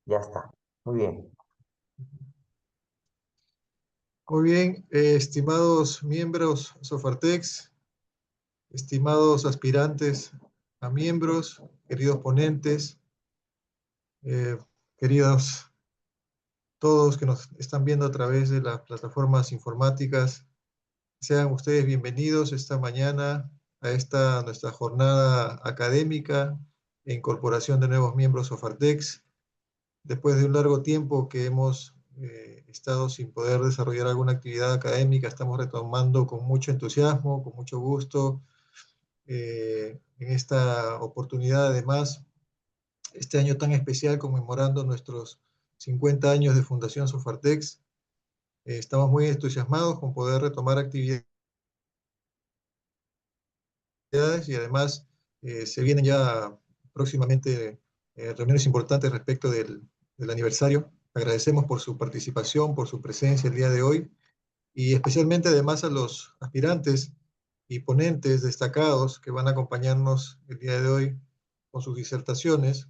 Ya está. Muy bien. Muy bien, estimados miembros Sofartex, estimados aspirantes a miembros, queridos ponentes, eh, queridos todos que nos están viendo a través de las plataformas informáticas, sean ustedes bienvenidos esta mañana a esta nuestra jornada académica e incorporación de nuevos miembros Sofartex. Después de un largo tiempo que hemos estado sin poder desarrollar alguna actividad académica, estamos retomando con mucho entusiasmo, con mucho gusto, en esta oportunidad además, este año tan especial conmemorando nuestros 50 años de Fundación Sofartex. Estamos muy entusiasmados con poder retomar actividades y además se vienen ya próximamente reuniones importantes respecto del aniversario. Agradecemos por su participación, por su presencia el día de hoy y especialmente además a los aspirantes y ponentes destacados que van a acompañarnos el día de hoy con sus disertaciones.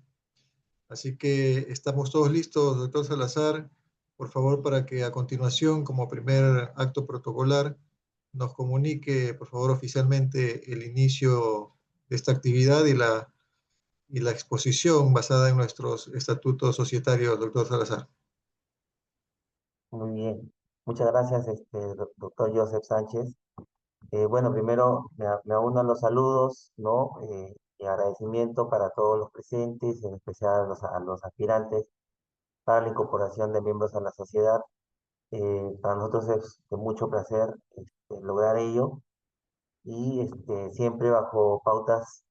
Así que estamos todos listos, doctor Salazar, por favor, para que a continuación, como primer acto protocolar, nos comunique, por favor, oficialmente el inicio de esta actividad y la exposición basada en nuestros estatutos societarios, doctor Salazar. Muy bien. Muchas gracias, doctor Joseph Sánchez. Bueno, primero me uno a los saludos, ¿no? Y agradecimiento para todos los presentes, en especial a los aspirantes para la incorporación de miembros a la sociedad. Para nosotros es de mucho placer lograr ello y siempre bajo pautas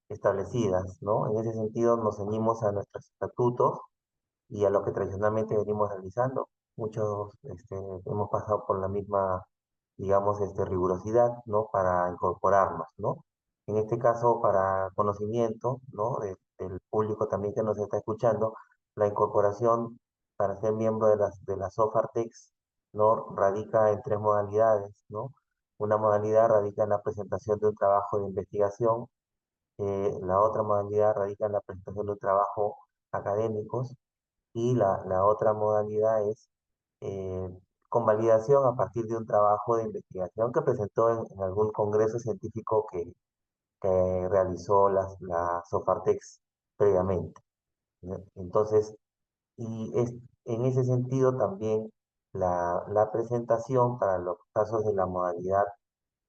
establecidas, ¿no? En ese sentido nos ceñimos a nuestros estatutos y a lo que tradicionalmente venimos realizando. Muchos hemos pasado por la misma, digamos, rigurosidad, ¿no? Para incorporarnos, ¿no? En este caso, para conocimiento, ¿no? Del público también que nos está escuchando, la incorporación para ser miembro de la Sofartex, ¿no? Radica en tres modalidades, ¿no? Una modalidad radica en la presentación de un trabajo de investigación, la otra modalidad radica en la presentación de un trabajo académico y la otra modalidad es eh, convalidación a partir de un trabajo de investigación que presentó en algún congreso científico que realizó la Sofartex previamente, ¿no? Entonces, en ese sentido también la presentación para los casos de la modalidad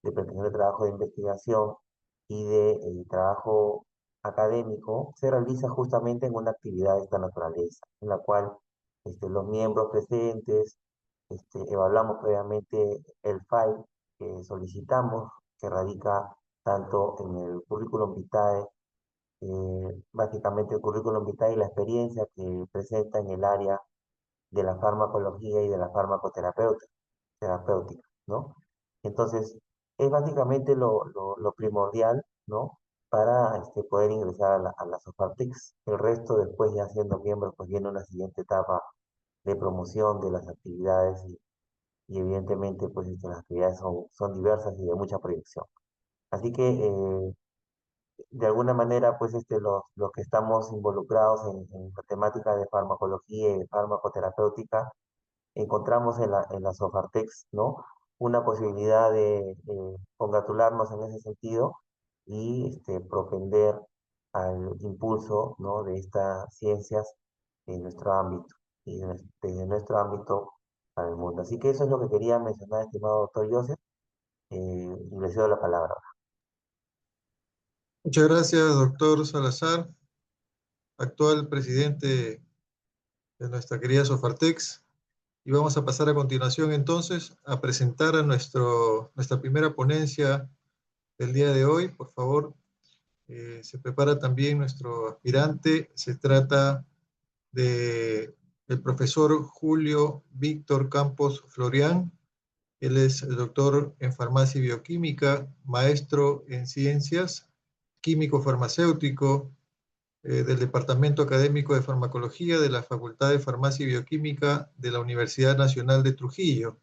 de presentación de trabajo de investigación y de trabajo académico se realiza justamente en una actividad de esta naturaleza, en la cual los miembros presentes evaluamos previamente el file que solicitamos, que radica tanto en el currículum vitae, básicamente el currículum vitae y la experiencia que presenta en el área de la farmacología y de la farmacoterapéutica, ¿no? Entonces, es básicamente lo primordial, ¿no? Para poder ingresar a la Sofartex. El resto, después ya siendo miembro, pues viene una siguiente etapa de promoción de las actividades y evidentemente, pues las actividades son diversas y de mucha proyección. Así que, de alguna manera, pues los que estamos involucrados en la temática de farmacología y de farmacoterapéutica, encontramos en la Sofartex, ¿no? Una posibilidad de congratularnos en ese sentido y propender al impulso, ¿no? De estas ciencias en nuestro ámbito y desde nuestro ámbito para el mundo. Así que eso es lo que quería mencionar, estimado doctor Joseph, y le cedo la palabra. Muchas gracias, doctor Salazar, actual presidente de nuestra querida Sofartex. Y vamos a pasar a continuación entonces a presentar a nuestra primera ponencia del día de hoy. Por favor, se prepara también nuestro aspirante. Se trata de el profesor Julio Víctor Campos Florián. Él es el doctor en farmacia y bioquímica, maestro en ciencias, químico farmacéutico, del Departamento Académico de Farmacología de la Facultad de Farmacia y Bioquímica de la Universidad Nacional de Trujillo.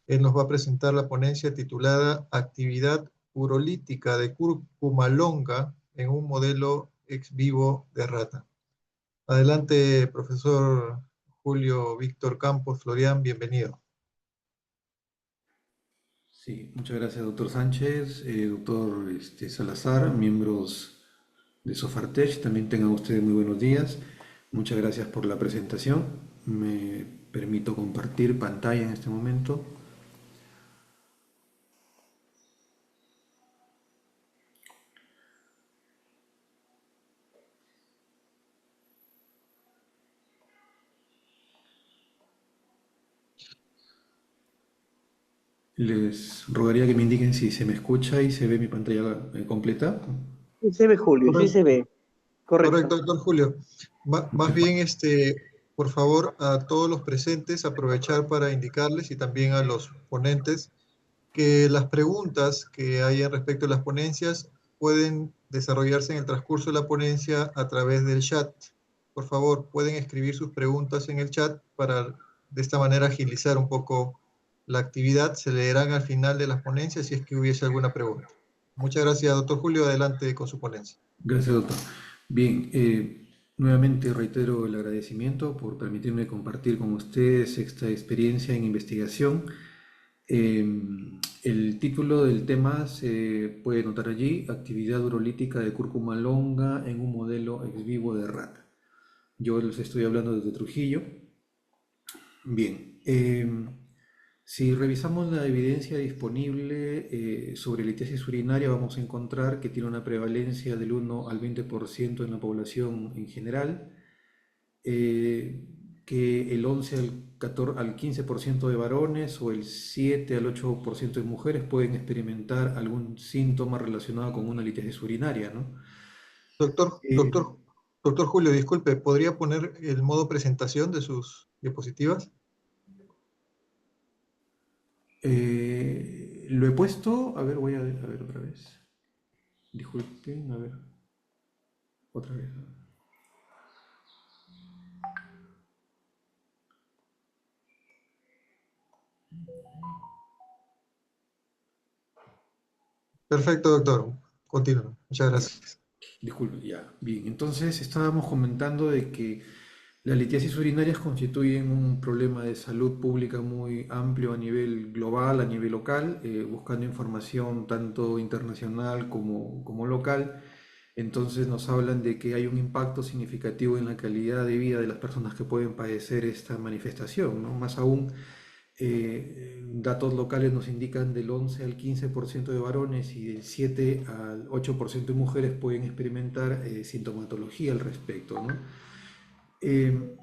Él nos va a presentar la ponencia titulada Actividad urolítica de cúrcuma longa en un modelo ex vivo de rata. Adelante, profesor Julio Víctor Campos Florián, bienvenido. Sí, muchas gracias, doctor Sánchez, doctor Salazar, miembros de Sofartech. También tengan ustedes muy buenos días. Muchas gracias por la presentación. Me permito compartir pantalla en este momento. Les rogaría que me indiquen si se me escucha y se ve mi pantalla completa. Sí se ve, Julio, sí se Correcto, ve. correcto, Correcto. doctor Julio. Más bien, por favor, a todos los presentes, aprovechar para indicarles y también a los ponentes que las preguntas que hayan respecto a las ponencias pueden desarrollarse en el transcurso de la ponencia a través del chat. Por favor, pueden escribir sus preguntas en el chat para de esta manera agilizar un poco la actividad. Se leerán al final de las ponencias si es que hubiese alguna pregunta. Muchas gracias, doctor Julio. Adelante con su ponencia. Gracias, doctor. Bien, nuevamente reitero el agradecimiento por permitirme compartir con ustedes esta experiencia en investigación. El título del tema se puede notar allí: actividad urolítica de cúrcuma longa en un modelo ex vivo de rata. Yo les estoy hablando desde Trujillo. Bien, si revisamos la evidencia disponible sobre litiasis urinaria, vamos a encontrar que tiene una prevalencia del 1 al 20% en la población en general, que el 11 al 15% de varones o el 7 al 8% de mujeres pueden experimentar algún síntoma relacionado con una litiasis urinaria, ¿no? Doctor, Eh, doctor, doctor Julio, disculpe, ¿podría poner el modo presentación de sus diapositivas? lo he puesto, a ver, voy a ver otra vez. Disculpen, a ver, otra vez. Perfecto, doctor. Continúe. Muchas Ya, gracias. disculpe, ya. Bien, entonces estábamos comentando de que las litiasis urinarias constituyen un problema de salud pública muy amplio a nivel global, a nivel local, buscando información tanto internacional como local. Entonces nos hablan de que hay un impacto significativo en la calidad de vida de las personas que pueden padecer esta manifestación, ¿no? Más aún, datos locales nos indican del 11 al 15% de varones y del 7 al 8% de mujeres pueden experimentar sintomatología al respecto, ¿no? Eh,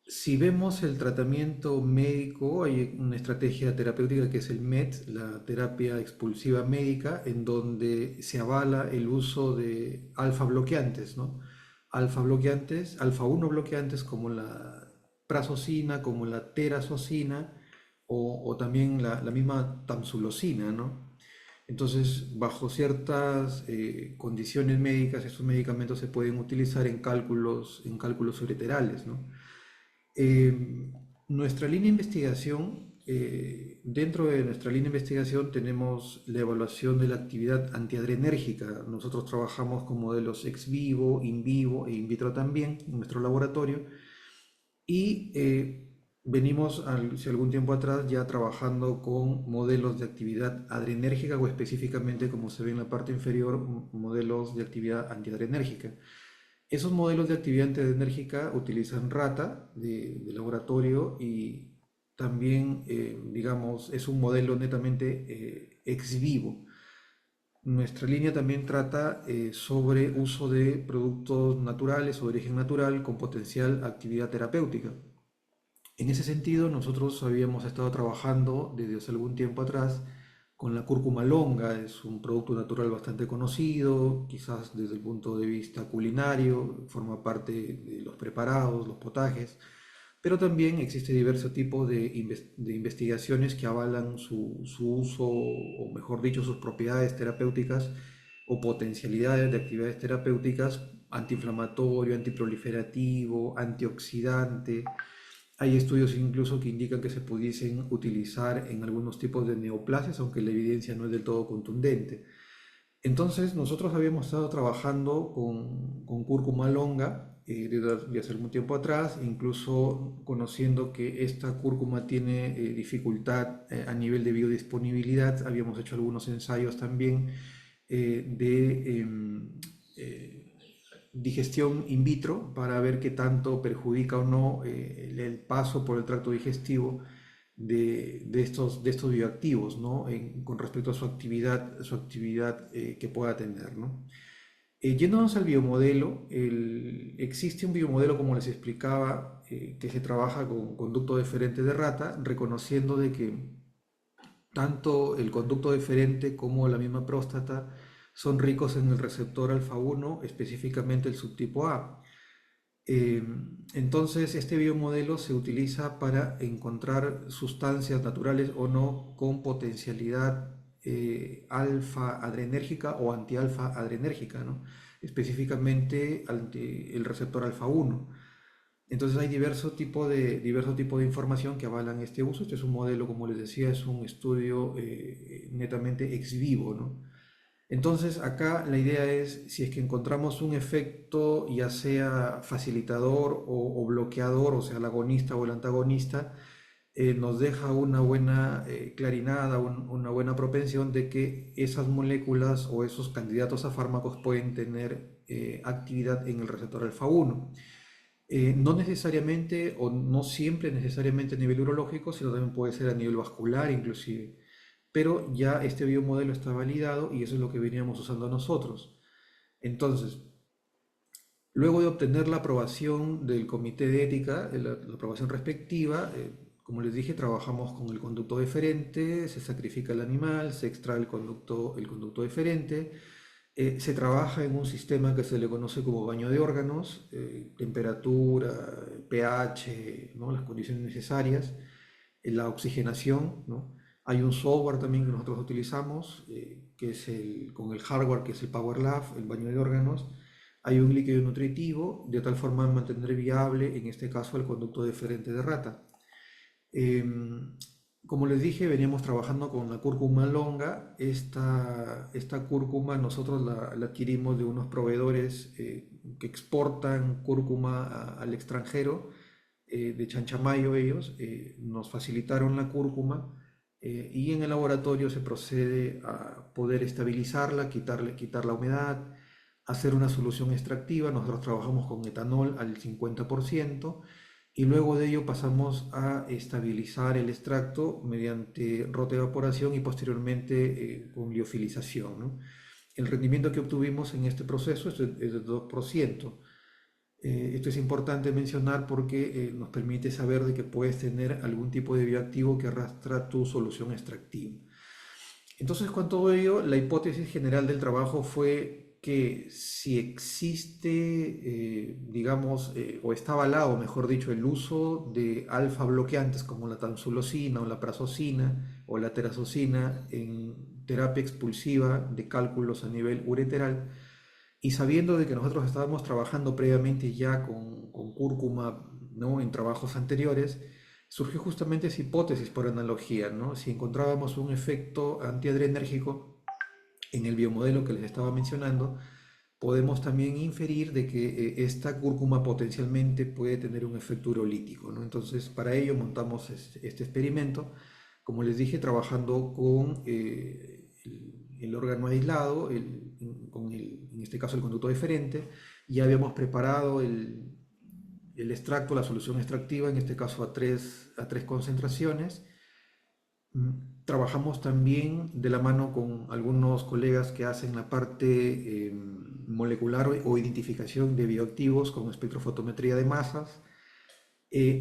si vemos el tratamiento médico, hay una estrategia terapéutica que es el MET, la terapia expulsiva médica, en donde se avala el uso de alfa bloqueantes, ¿no? Alfa bloqueantes, alfa 1 bloqueantes como la prazosina, como la terazosina o también la misma tamsulosina, ¿no? Entonces, bajo ciertas condiciones médicas, estos medicamentos se pueden utilizar en cálculos ureterales, ¿no? Eh, nuestra línea de investigación, dentro de nuestra línea de investigación tenemos la evaluación de la actividad antiadrenérgica. Nosotros trabajamos con modelos ex vivo, in vivo e in vitro también en nuestro laboratorio y venimos hace algún tiempo atrás ya trabajando con modelos de actividad adrenérgica o específicamente, como se ve en la parte inferior, modelos de actividad antiadrenérgica. Esos modelos de actividad antiadrenérgica utilizan rata de laboratorio y también, digamos, es un modelo netamente ex vivo. Nuestra línea también trata sobre uso de productos naturales o de origen natural con potencial actividad terapéutica. En ese sentido, nosotros habíamos estado trabajando desde hace algún tiempo atrás con la cúrcuma longa. Es un producto natural bastante conocido, quizás desde el punto de vista culinario, forma parte de los preparados, los potajes, pero también existe diversos tipos de investigaciones que avalan su uso, o mejor dicho, sus propiedades terapéuticas o potencialidades de actividades terapéuticas: antiinflamatorio, antiproliferativo, antioxidante. Hay estudios incluso que indican que se pudiesen utilizar en algunos tipos de neoplasias, aunque la evidencia no es del todo contundente. Entonces, nosotros habíamos estado trabajando con cúrcuma longa desde hace algún tiempo atrás, incluso conociendo que esta cúrcuma tiene dificultad a nivel de biodisponibilidad. Habíamos hecho algunos ensayos también de digestión in vitro para ver qué tanto perjudica o no el paso por el tracto digestivo de estos bioactivos, ¿no? Con respecto a su actividad que pueda tener, ¿no? Yéndonos al biomodelo, existe un biomodelo, como les explicaba, que se trabaja con conducto deferente de rata, reconociendo de que tanto el conducto deferente como la misma próstata son ricos en el receptor alfa-1, específicamente el subtipo A. Eh, entonces, este biomodelo se utiliza para encontrar sustancias naturales o no con potencialidad alfa adrenérgica o anti-alfa adrenérgica, ¿no? Específicamente ante el receptor alfa-1. Entonces hay diverso tipo de información que avalan este uso. Este es un modelo, como les decía, es un estudio netamente ex vivo, ¿no? Entonces, acá la idea es, si es que encontramos un efecto, ya sea facilitador o bloqueador, o sea, el agonista o el antagonista, nos deja una buena clarinada, una buena propensión de que esas moléculas o esos candidatos a fármacos pueden tener actividad en el receptor alfa-1. No necesariamente o no siempre necesariamente a nivel urológico, sino también puede ser a nivel vascular inclusive. Pero ya este biomodelo está validado y eso es lo que veníamos usando nosotros. Entonces, luego de obtener la aprobación del comité de ética, la aprobación respectiva, como les dije, trabajamos con el conducto deferente, se sacrifica el animal, se extrae el conducto deferente, se trabaja en un sistema que se le conoce como baño de órganos, temperatura, pH, ¿no? Las condiciones necesarias, la oxigenación, ¿no? Hay un software también que nosotros utilizamos, que es con el hardware que es el Power Lab, el baño de órganos. Hay un líquido nutritivo, de tal forma mantener viable, en este caso, el conducto deferente de rata. Em, Como les dije, veníamos trabajando con la cúrcuma longa. Esta cúrcuma nosotros la adquirimos de unos proveedores que exportan cúrcuma al extranjero, de Chanchamayo ellos, nos facilitaron la cúrcuma y en el laboratorio se procede a poder estabilizarla, quitar la humedad, hacer una solución extractiva. Nosotros trabajamos con etanol al 50% y luego de ello pasamos a estabilizar el extracto mediante rotoevaporación y posteriormente con liofilización, ¿no? El rendimiento que obtuvimos en este proceso es de 2%. Esto es importante mencionar porque nos permite saber de que puedes tener algún tipo de bioactivo que arrastra tu solución extractiva. Entonces, con todo ello, la hipótesis general del trabajo fue que si existe, digamos, o está avalado, mejor dicho, el uso de alfa bloqueantes como la tamsulosina o la prazosina o la terazosina en terapia expulsiva de cálculos a nivel ureteral, y sabiendo de que nosotros estábamos trabajando previamente ya con cúrcuma, ¿no? En trabajos anteriores, surgió justamente esa hipótesis por analogía, ¿no? Si encontrábamos un efecto antiadrenérgico en el biomodelo que les estaba mencionando, podemos también inferir de que esta cúrcuma potencialmente puede tener un efecto urolítico, ¿no? Entonces, para ello montamos este experimento, como les dije, trabajando con el órgano aislado, en este caso el conducto deferente. Ya habíamos preparado el extracto, la solución extractiva, en este caso a tres concentraciones. Trabajamos también de la mano con algunos colegas que hacen la parte molecular o identificación de bioactivos con espectrofotometría de masas.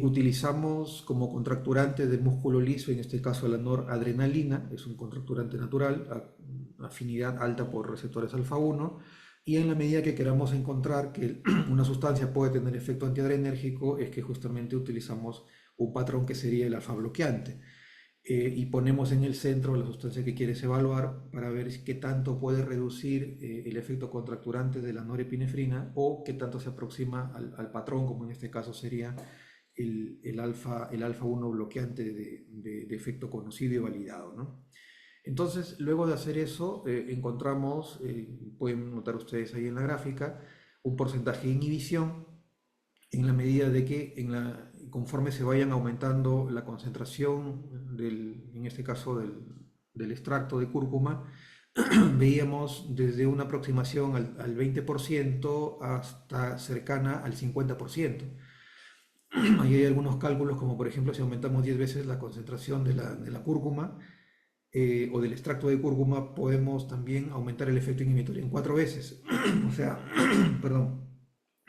Utilizamos como contracturante del músculo liso, en este caso la noradrenalina, es un contracturante natural, afinidad alta por receptores alfa-1, y en la medida que queramos encontrar que una sustancia puede tener efecto antiadrenérgico, es que justamente utilizamos un patrón que sería el alfa bloqueante. Y ponemos en el centro la sustancia que quieres evaluar para ver qué tanto puede reducir el efecto contracturante de la norepinefrina o qué tanto se aproxima al patrón, como en este caso sería el alfa 1 bloqueante de efecto conocido y validado, ¿no? Entonces, luego de hacer eso, encontramos, pueden notar ustedes ahí en la gráfica, un porcentaje de inhibición en la medida de que conforme se vayan aumentando la concentración en este caso del extracto de cúrcuma, veíamos desde una aproximación al 20% hasta cercana al 50%. Ahí hay algunos cálculos, como por ejemplo si aumentamos 10 veces la concentración de la cúrcuma o del extracto de cúrcuma, podemos también aumentar el efecto inhibitorio en 4 veces. O sea, perdón,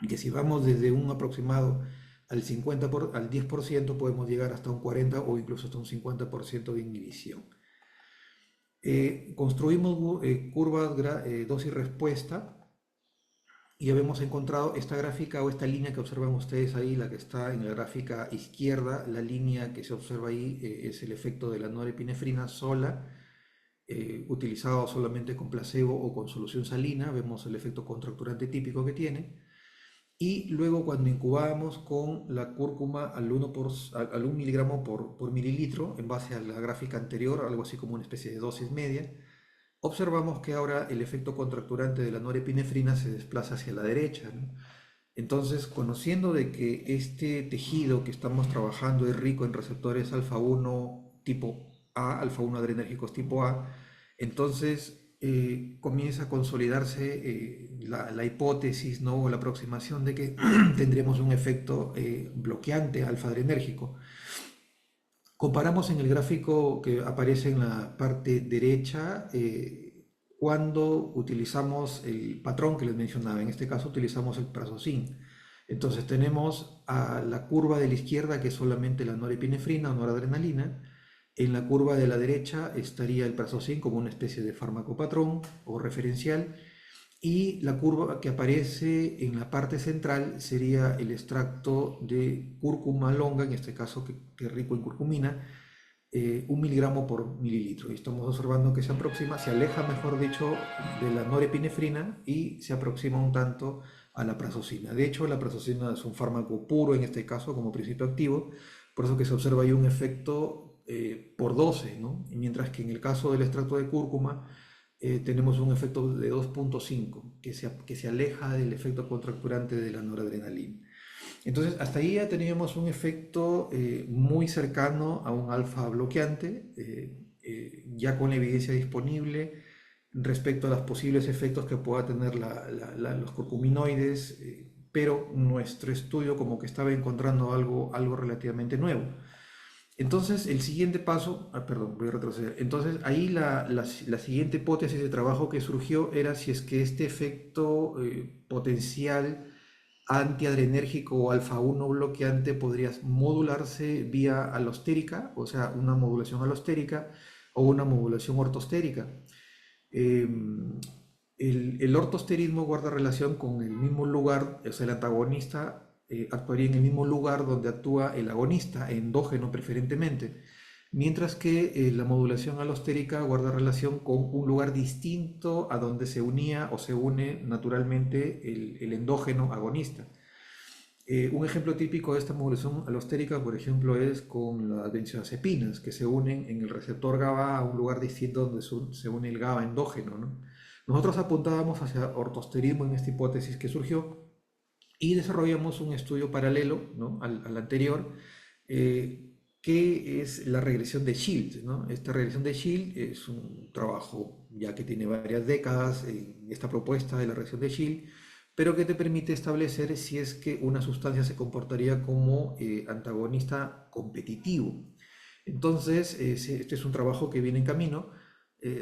que si vamos desde un aproximado al 10%, podemos llegar hasta un 40 o incluso hasta un 50% de inhibición. Construimos curvas dosis-respuesta y habíamos encontrado esta gráfica o esta línea que observan ustedes ahí, la que está en la gráfica izquierda. La línea que se observa ahí es el efecto de la norepinefrina sola, utilizado solamente con placebo o con solución salina. Vemos el efecto contracturante típico que tiene. Y luego cuando incubábamos con la cúrcuma al 1 miligramo por mililitro, en base a la gráfica anterior, algo así como una especie de dosis media, observamos que ahora el efecto contracturante de la norepinefrina se desplaza hacia la derecha, ¿no? Entonces, conociendo de que este tejido que estamos trabajando es rico en receptores alfa-1 tipo A, alfa-1 adrenérgicos tipo A, entonces comienza a consolidarse la hipótesis, ¿no? O la aproximación de que tendríamos un efecto bloqueante alfa-adrenérgico. Comparamos en el gráfico que aparece en la parte derecha cuando utilizamos el patrón que les mencionaba. En este caso utilizamos el prazosin. Entonces tenemos a la curva de la izquierda, que es solamente la norepinefrina o noradrenalina. En la curva de la derecha estaría el prazosin como una especie de fármaco patrón o referencial. Y la curva que aparece en la parte central sería el extracto de cúrcuma longa, en este caso que es rico en curcumina, 1 miligramo por mililitro. Y estamos observando que se aproxima, se aleja, mejor dicho, de la norepinefrina y se aproxima un tanto a la prazosina. De hecho, la prazosina es un fármaco puro, en este caso, como principio activo, por eso que se observa ahí un efecto por 12, ¿no? Y mientras que en el caso del extracto de cúrcuma, tenemos un efecto de 2,5 que se aleja del efecto contracturante de la noradrenalina. Entonces, hasta ahí ya teníamos un efecto muy cercano a un alfa bloqueante, ya con la evidencia disponible respecto a los posibles efectos que pueda tener los curcuminoides, pero nuestro estudio como que estaba encontrando algo relativamente nuevo. Entonces, el siguiente paso, perdón, voy a retroceder. Entonces, ahí la siguiente hipótesis de trabajo que surgió era si es que este efecto potencial antiadrenérgico o alfa-1 bloqueante podría modularse vía alostérica, o sea, una modulación alostérica o una modulación ortostérica. El ortosterismo guarda relación con el mismo lugar, o sea, el antagonista actuaría en el mismo lugar donde actúa el agonista, endógeno preferentemente, mientras que la modulación alostérica guarda relación con un lugar distinto a donde se unía o se une naturalmente el endógeno agonista. Un ejemplo típico de esta modulación alostérica, por ejemplo, es con las benzodiazepinas, que se unen en el receptor GABA a un lugar distinto donde se une el GABA endógeno, ¿no? Nosotros apuntábamos hacia ortosterismo en esta hipótesis que surgió y desarrollamos un estudio paralelo, ¿no? al anterior, que es la regresión de Shield, ¿no? Esta regresión de Shield es un trabajo ya que tiene varias décadas en esta propuesta de la regresión de Shield, pero que te permite establecer si es que una sustancia se comportaría como antagonista competitivo. Entonces, este es un trabajo que viene en camino.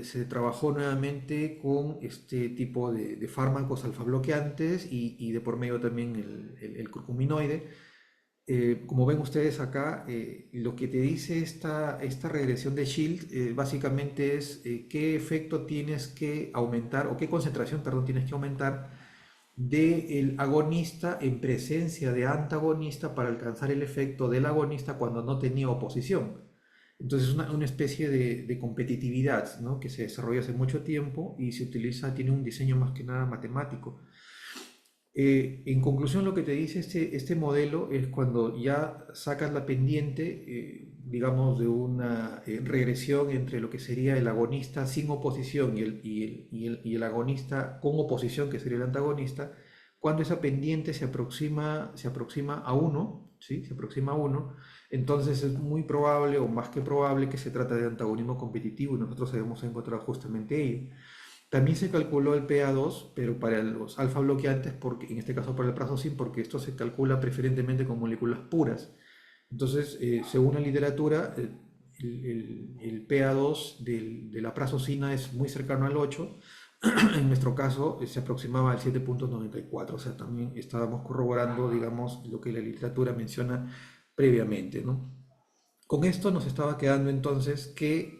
Se trabajó nuevamente con este tipo de fármacos alfa bloqueantes y de por medio también el curcuminoide. Como ven ustedes acá, lo que te dice esta regresión de Shield básicamente es qué efecto tienes que aumentar o qué concentración, perdón, tienes que aumentar del agonista en presencia de antagonista para alcanzar el efecto del agonista cuando no tenía oposición. Entonces es una especie de competitividad, ¿no? Que se desarrolla hace mucho tiempo y se utiliza, tiene un diseño más que nada matemático. En conclusión, lo que te dice este modelo es cuando ya sacas la pendiente, digamos, de una regresión entre lo que sería el agonista sin oposición y el agonista con oposición, que sería el antagonista, cuando esa pendiente se aproxima a uno, ¿sí? Se aproxima a uno, entonces es muy probable o más que probable que se trata de antagonismo competitivo y nosotros hemos encontrado justamente ello. También se calculó el PA2, pero para los alfa bloqueantes, porque, en este caso para el prazosin, porque esto se calcula preferentemente con moléculas puras. Entonces, según la literatura, el PA2 de la prazosina es muy cercano al 8. En nuestro caso, se aproximaba al 7,94. O sea, también estábamos corroborando, digamos, lo que la literatura menciona previamente, ¿no? Con esto nos estaba quedando entonces que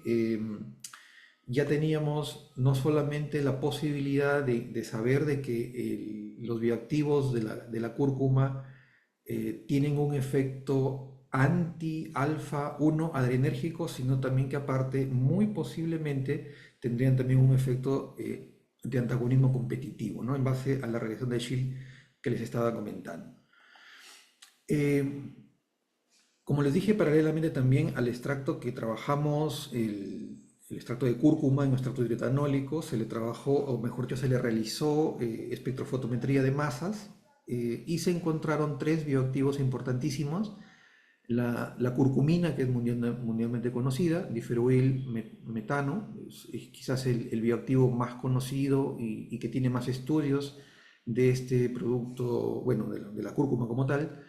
ya teníamos no solamente la posibilidad de saber de que los bioactivos de la cúrcuma tienen un efecto anti-alfa 1 adrenérgico, sino también que aparte muy posiblemente tendrían también un efecto de antagonismo competitivo, ¿no? En base a la regresión de Schill que les estaba comentando. Como les dije, paralelamente también al extracto que trabajamos, el extracto de cúrcuma en extracto hidroetanólico, se le trabajó, o mejor dicho, se le realizó espectrofotometría de masas y se encontraron tres bioactivos importantísimos. La curcumina, que es mundialmente conocida, diferoil metano, es quizás el bioactivo más conocido y que tiene más estudios de este producto, bueno, de la cúrcuma como tal.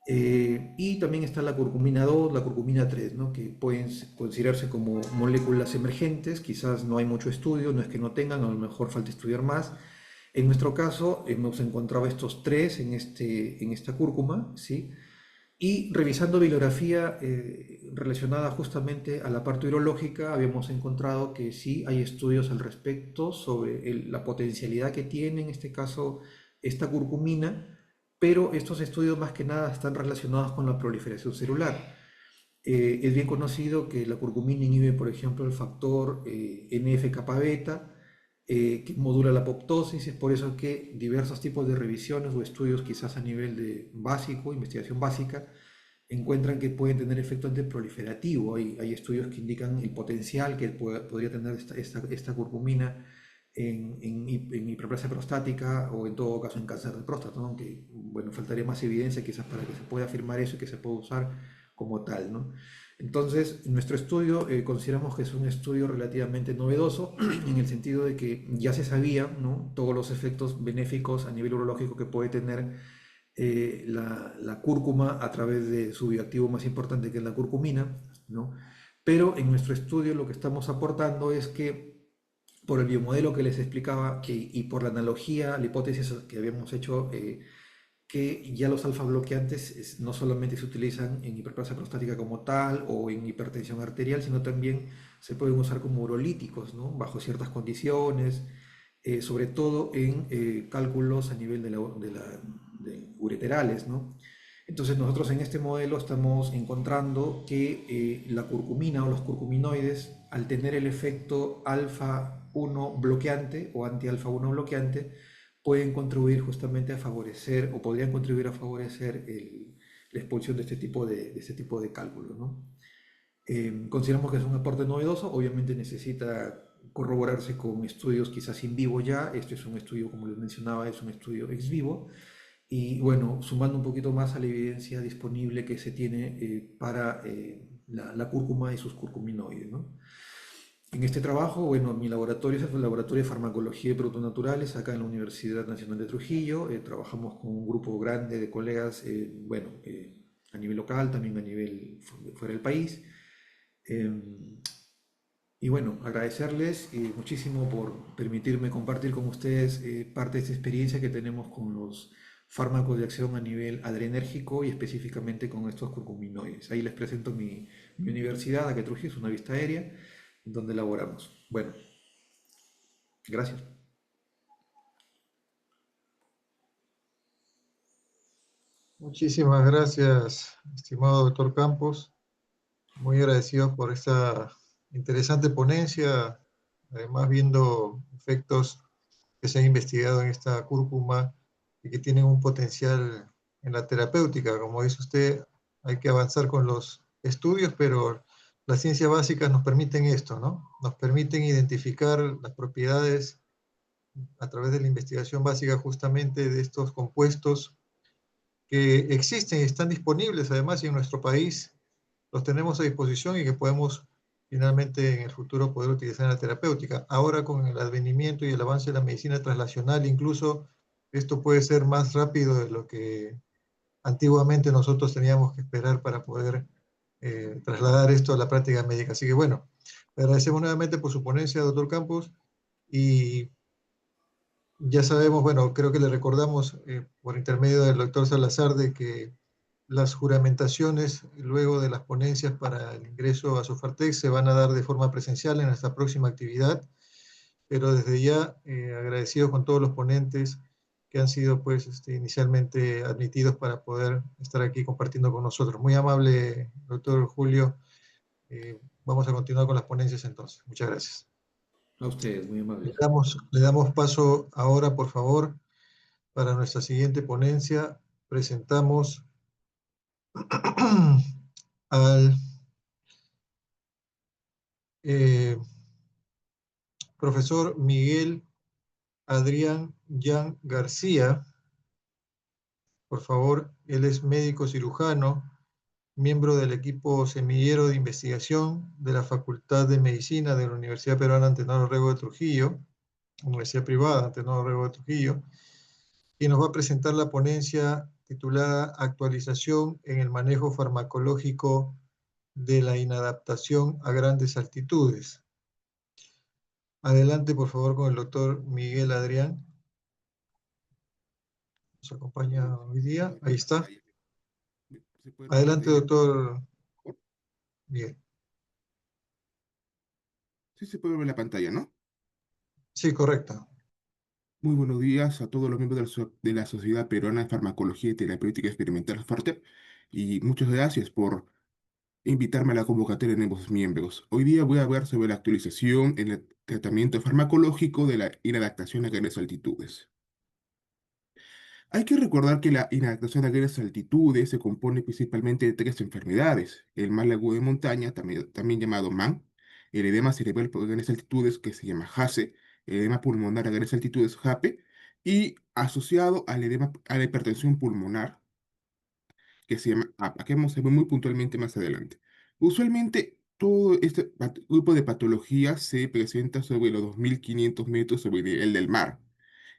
Y también está la curcumina 2, la curcumina 3, ¿no? Que pueden considerarse como moléculas emergentes, quizás no hay mucho estudio, no es que no tengan, a lo mejor falta estudiar más. En nuestro caso hemos encontrado estos tres en esta cúrcuma, ¿sí? Y revisando bibliografía relacionada justamente a la parte urológica, habíamos encontrado que sí hay estudios al respecto sobre la potencialidad que tiene en este caso esta curcumina, pero estos estudios más que nada están relacionados con la proliferación celular. Es bien conocido que la curcumina inhibe, por ejemplo, el factor NF-kappa beta, que modula la apoptosis. Es por eso que diversos tipos de revisiones o estudios, quizás a nivel de básico, investigación básica, encuentran que pueden tener efecto antiproliferativo. Hay estudios que indican el potencial que podría tener esta curcumina en hiperplasia prostática o en todo caso en cáncer de próstata, ¿no? Aunque, bueno, faltaría más evidencia quizás para que se pueda afirmar eso y que se pueda usar como tal, ¿no? Entonces, en nuestro estudio consideramos que es un estudio relativamente novedoso en el sentido de que ya se sabía, ¿no? Todos los efectos benéficos a nivel urológico que puede tener la cúrcuma a través de su bioactivo más importante, que es la curcumina, ¿no? Pero en nuestro estudio lo que estamos aportando es que por el biomodelo que les explicaba y por la analogía, la hipótesis que habíamos hecho, que ya los alfa bloqueantes no solamente se utilizan en hiperplasia prostática como tal o en hipertensión arterial, sino también se pueden usar como urolíticos, ¿no? Bajo ciertas condiciones, sobre todo en cálculos a nivel de ureterales, ¿no? Entonces nosotros en este modelo estamos encontrando que la curcumina o los curcuminoides, al tener el efecto alfa 1 bloqueante o anti-alfa 1 bloqueante, pueden contribuir justamente a favorecer o podrían contribuir a favorecer la expulsión de este tipo de cálculos, ¿no? Consideramos que es un aporte novedoso, obviamente necesita corroborarse con estudios quizás in vivo ya. Este es un estudio, como les mencionaba, es un estudio ex vivo. Y bueno, sumando un poquito más a la evidencia disponible que se tiene para la cúrcuma y sus curcuminoides, ¿no? En este trabajo, bueno, mi laboratorio es el laboratorio de farmacología y productos naturales acá en la Universidad Nacional de Trujillo. Trabajamos con un grupo grande de colegas, bueno, a nivel local, también a nivel fuera del país. Y bueno, agradecerles muchísimo por permitirme compartir con ustedes parte de esta experiencia que tenemos con los fármacos de acción a nivel adrenérgico y específicamente con estos curcuminoides. Ahí les presento mi universidad, acá en Trujillo, es una vista aérea, donde elaboramos. Bueno, gracias. Muchísimas gracias, estimado doctor Campos. Muy agradecido por esta interesante ponencia, además viendo efectos que se han investigado en esta cúrcuma y que tienen un potencial en la terapéutica. Como dice usted, hay que avanzar con los estudios, pero las ciencias básicas nos permiten esto, ¿no? Nos permiten identificar las propiedades a través de la investigación básica justamente de estos compuestos que existen y están disponibles además y en nuestro país los tenemos a disposición y que podemos finalmente en el futuro poder utilizar en la terapéutica. Ahora con el advenimiento y el avance de la medicina translacional, incluso esto puede ser más rápido de lo que antiguamente nosotros teníamos que esperar para poder trasladar esto a la práctica médica. Así que bueno, le agradecemos nuevamente por su ponencia, doctor Campos, y ya sabemos, bueno, creo que le recordamos por intermedio del doctor Salazar de que las juramentaciones luego de las ponencias para el ingreso a Sofartex se van a dar de forma presencial en nuestra próxima actividad, pero desde ya agradecido con todos los ponentes que han sido pues inicialmente admitidos para poder estar aquí compartiendo con nosotros. Muy amable, doctor Julio. Vamos a continuar con las ponencias entonces. Muchas gracias. A ustedes, muy Le amables. damos, le damos paso ahora, por favor, para nuestra siguiente ponencia. Presentamos al eh, profesor Miguel Adrián Yan García. Por favor, él es médico cirujano, miembro del equipo semillero de investigación de la Facultad de Medicina de la Universidad Peruana Antenor Rego de Trujillo, Universidad Privada Antenor Rego de Trujillo, y nos va a presentar la ponencia titulada Actualización en el manejo farmacológico de la inadaptación a grandes altitudes. Adelante, por favor, con el doctor Miguel Adrián. Nos acompaña hoy día. Ahí está. ¿Se puede ver la Adelante, pantalla? doctor Miguel. Sí, se puede ver la pantalla, ¿no? Sí, correcto. Muy buenos días a todos los miembros de de la Sociedad Peruana de Farmacología y Terapéutica Experimental FARTEP, y muchas gracias por invitarme a la convocatoria de nuevos miembros. Hoy día voy a hablar sobre la actualización en el tratamiento farmacológico de la inadaptación a grandes altitudes. Hay que recordar que la inadaptación a grandes altitudes se compone principalmente de tres enfermedades: el mal agudo de montaña, también llamado MAN, el edema cerebral por grandes altitudes, que se llama JACE, el edema pulmonar a grandes altitudes, JAPE, y asociado al edema, a la hipertensión pulmonar, que se llama APA, que vamos a ver muy puntualmente más adelante. Usualmente, todo este grupo de patologías se presenta sobre los 2.500 metros sobre el nivel del mar.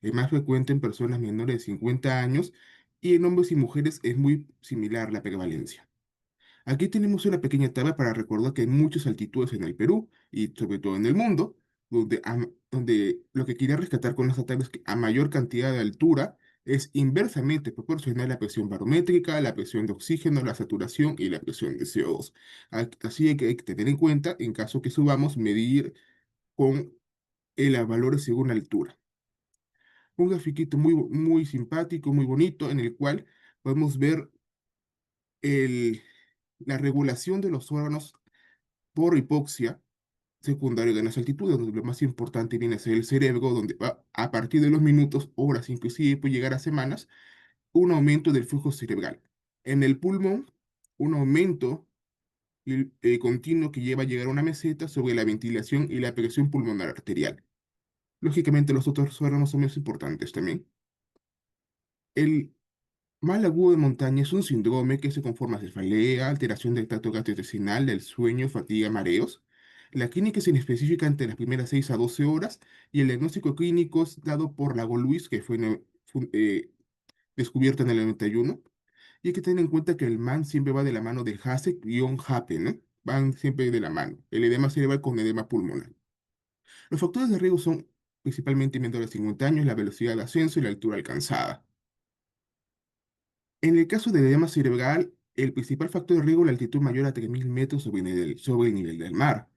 Es más frecuente en personas menores de 50 años, y en hombres y mujeres es muy similar la prevalencia. Aquí tenemos una pequeña tabla para recordar que hay muchas altitudes en el Perú y sobre todo en el mundo, donde lo que quería rescatar con esta tabla es que a mayor cantidad de altura es inversamente proporcional a la presión barométrica, la presión de oxígeno, la saturación y la presión de CO2. Así que hay que tener en cuenta, en caso que subamos, medir con los valores según la altura. Un grafiquito muy simpático, muy bonito, en el cual podemos ver el, la regulación de los órganos por hipoxia secundaria de las altitudes, donde lo más importante viene a ser el cerebro, donde a partir de los minutos, horas, inclusive puede llegar a semanas, un aumento del flujo cerebral. En el pulmón, un aumento continuo que lleva a llegar a una meseta sobre la ventilación y la presión pulmonar arterial. Lógicamente, los otros órganos son más importantes también. El mal agudo de montaña es un síndrome que se conforma de cefalea, alteración del tracto gastrointestinal, del sueño, fatiga, mareos. La clínica es inespecífica entre las primeras 6 a 12 horas, y el diagnóstico clínico es dado por Lago Luis, que fue descubierto en el 91. Y hay que tener en cuenta que el MAN siempre va de la mano del JASE-JAPE, ¿no? Van siempre de la mano. El edema cerebral con edema pulmonar. Los factores de riesgo son principalmente menores de 50 años, la velocidad de ascenso y la altura alcanzada. En el caso del edema cerebral, el principal factor de riesgo es la altitud mayor a 3.000 metros sobre el nivel del mar.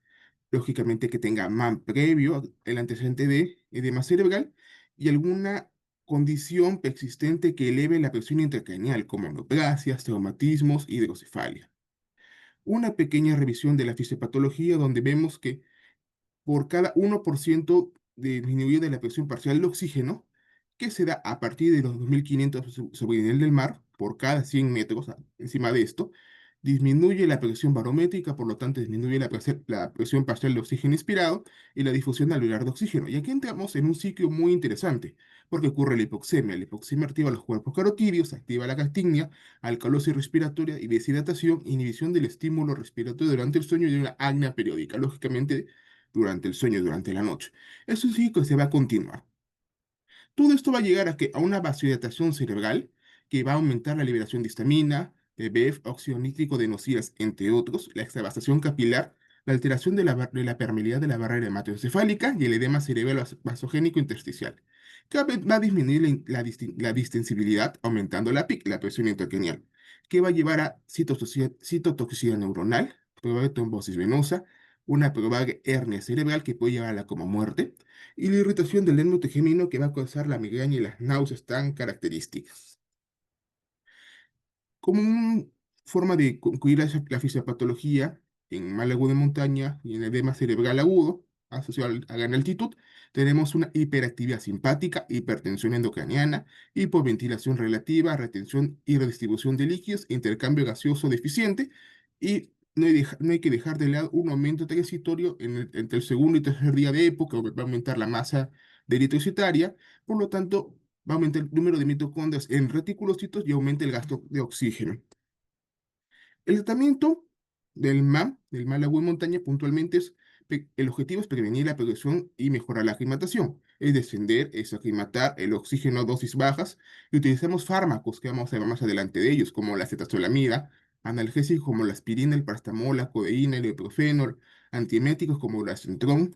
Lógicamente que tenga MAN previo, el antecedente de edema cerebral, y alguna condición persistente que eleve la presión intracraneal, como neoplasias, traumatismos, hidrocefalia. Una pequeña revisión de la fisiopatología, donde vemos que por cada 1% de disminuida de la presión parcial de oxígeno, que se da a partir de los 2.500 sobre el nivel del mar, por cada 100 metros encima de esto, disminuye la presión barométrica, por lo tanto disminuye la presión parcial de oxígeno inspirado y la difusión alveolar de oxígeno. Y aquí entramos en un ciclo muy interesante, porque ocurre la hipoxemia. La hipoxemia activa los cuerpos carotídeos, activa la actinia, alcalosis respiratoria y deshidratación, inhibición del estímulo respiratorio durante el sueño y una apnea periódica, lógicamente durante el sueño, durante la noche. Es un ciclo que se va a continuar. Todo esto va a llegar a una vasodilatación cerebral que va a aumentar la liberación de histamina, de BEF, óxido nítrico de nocilas, entre otros, la extravasación capilar, la alteración de la permeabilidad de la barrera hematoencefálica y el edema cerebral vasogénico intersticial, que va a disminuir la distensibilidad, aumentando la PIC, la presión intracranial, que va a llevar a citotoxicidad neuronal, probable trombosis venosa, una probable hernia cerebral que puede llevar a la coma muerte y la irritación del nervio trigemino que va a causar la migraña y las náuseas tan características. Como una forma de concluir la fisiopatología en mal agudo de montaña y en edema cerebral agudo asociado a gran altitud, tenemos una hiperactividad simpática, hipertensión endocraniana, hipoventilación relativa, retención y redistribución de líquidos, intercambio gaseoso deficiente y no hay que dejar de lado un aumento transitorio entre el segundo y tercer día de época, que va a aumentar la masa eritrocitaria, por lo tanto, va a aumentar el número de mitocondrias en reticulocitos y aumenta el gasto de oxígeno. El tratamiento del MAM, del mal agua en montaña, puntualmente el objetivo es prevenir la progresión y mejorar la aclimatación, es descender, es aclimatar el oxígeno a dosis bajas y utilizamos fármacos que vamos a ver más adelante de ellos, como la acetazolamida, analgésicos como la aspirina, el paracetamol, la codeína, el ibuprofeno, antieméticos como el acentrón,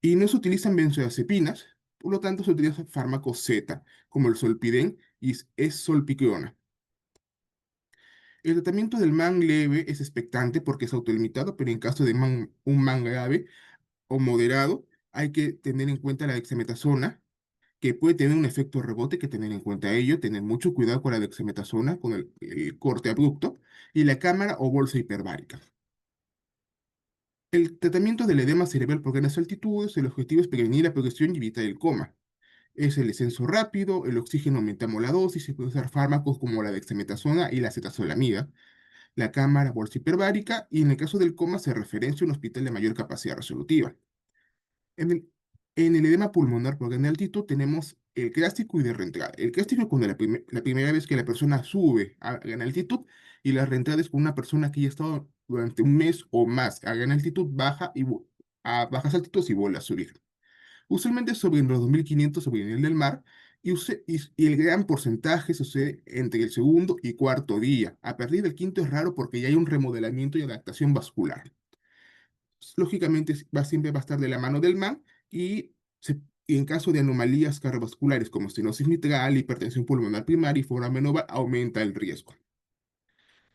y no se utilizan benzodiazepinas, por lo tanto se utilizan fármacos Z, como el solpidem y es solpiclona. El tratamiento del MAN leve es expectante porque es autolimitado, pero en caso de un MAN grave o moderado, hay que tener en cuenta la dexametasona, que puede tener un efecto rebote, que tener en cuenta ello, tener mucho cuidado con la dexametasona, con el corte abrupto, y la cámara o bolsa hiperbárica. El tratamiento del edema cerebral por grandes altitudes, el objetivo es prevenir la progresión y evitar el coma. Es el descenso rápido, el oxígeno aumentamos la dosis, se puede usar fármacos como la dexametasona y la acetazolamida, la cámara bolsa hiperbárica y en el caso del coma se referencia a un hospital de mayor capacidad resolutiva. En el, en el edema pulmonar por gran altitud tenemos el clásico y de reentrada. El clásico es cuando la primera vez que la persona sube a gran altitud y la reentrada es con una persona que ya ha estado durante un mes o más a gran altitud, baja a bajas altitudes y vuelve a subir. Usualmente sobre los 2500 sobre el nivel del mar y el gran porcentaje sucede entre el segundo y cuarto día. A partir del quinto es raro porque ya hay un remodelamiento y adaptación vascular. Lógicamente siempre va a estar de la mano del MAN y en caso de anomalías cardiovasculares como estenosis mitral, hipertensión pulmonar primaria y foramen oval, aumenta el riesgo.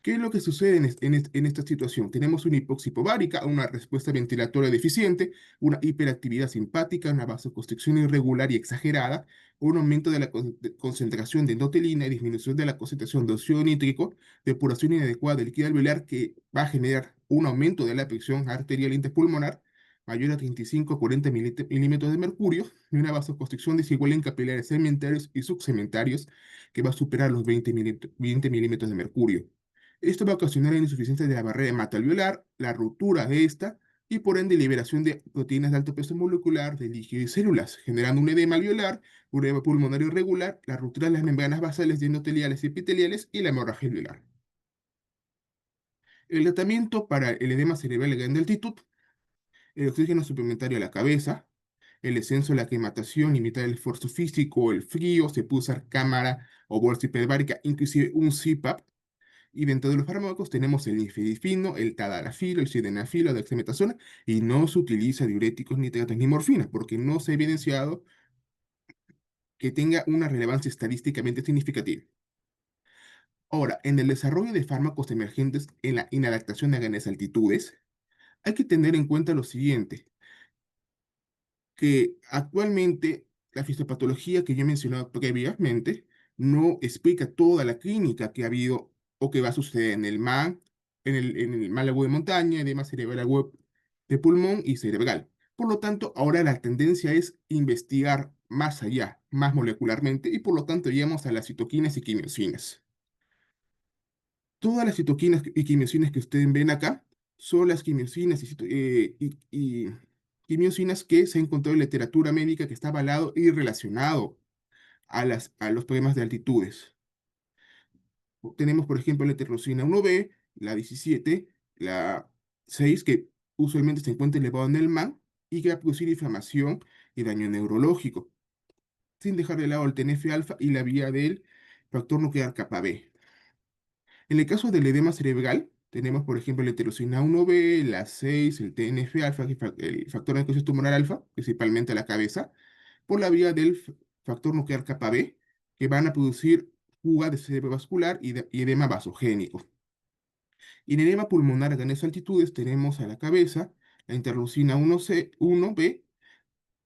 ¿Qué es lo que sucede en esta situación? Tenemos una hipoxia hipobárica, una respuesta ventilatoria deficiente, una hiperactividad simpática, una vasoconstricción irregular y exagerada, un aumento de la concentración de endotelina y disminución de la concentración de óxido nítrico, depuración inadecuada del líquido alveolar que va a generar un aumento de la presión arterial interpulmonar mayor a 35 a 40 milímetros de mercurio y una vasoconstricción desigual en capilares segmentarios y subsegmentarios que va a superar los 20 milímetros de mercurio. Esto va a ocasionar la insuficiencia de la barrera hematoalveolar, la ruptura de esta y por ende liberación de proteínas de alto peso molecular de líquido y células, generando un edema alveolar, un edema pulmonar irregular, la ruptura de las membranas basales de endoteliales y epiteliales y la hemorragia alveolar. El tratamiento para el edema cerebral de gran altitud, el oxígeno suplementario a la cabeza, el descenso de la aclimatación, limitar el esfuerzo físico, el frío, se puede usar cámara o bolsa hiperbárica, inclusive un CPAP. Y dentro de los fármacos tenemos el nifedipino, el tadalafilo, el sildenafilo, la dexametasona, y no se utiliza diuréticos, nitratos ni morfina, porque no se ha evidenciado que tenga una relevancia estadísticamente significativa. Ahora, en el desarrollo de fármacos emergentes en la inadaptación a grandes altitudes, hay que tener en cuenta lo siguiente, que actualmente la fisiopatología que yo he mencionado previamente no explica toda la clínica que ha habido o que va a suceder en el MAN, en el mal agudo de montaña, edema cerebral agudo de pulmón y cerebral. Por lo tanto, ahora la tendencia es investigar más allá, más molecularmente, y por lo tanto llegamos a las citoquinas y quimiosinas. Todas las citoquinas y quimiosinas que ustedes ven acá son las quimiosinas y quimiosinas que se han encontrado en la literatura médica que está avalado y relacionado a los problemas de altitudes. Tenemos, por ejemplo, la interleucina 1B, la 17, la 6, que usualmente se encuentra elevado en el MAN y que va a producir inflamación y daño neurológico, sin dejar de lado el TNF-alfa y la vía del factor nuclear kappa B. En el caso del edema cerebral, tenemos, por ejemplo, la interleucina 1B, la 6, el TNF-alfa, el factor de necrosis tumoral alfa, principalmente a la cabeza, por la vía del factor nuclear kappa B, que van a producir fuga de cerebrovascular y edema vasogénico. Y en edema pulmonar a grandes altitudes tenemos a la cabeza la interleucina 1B,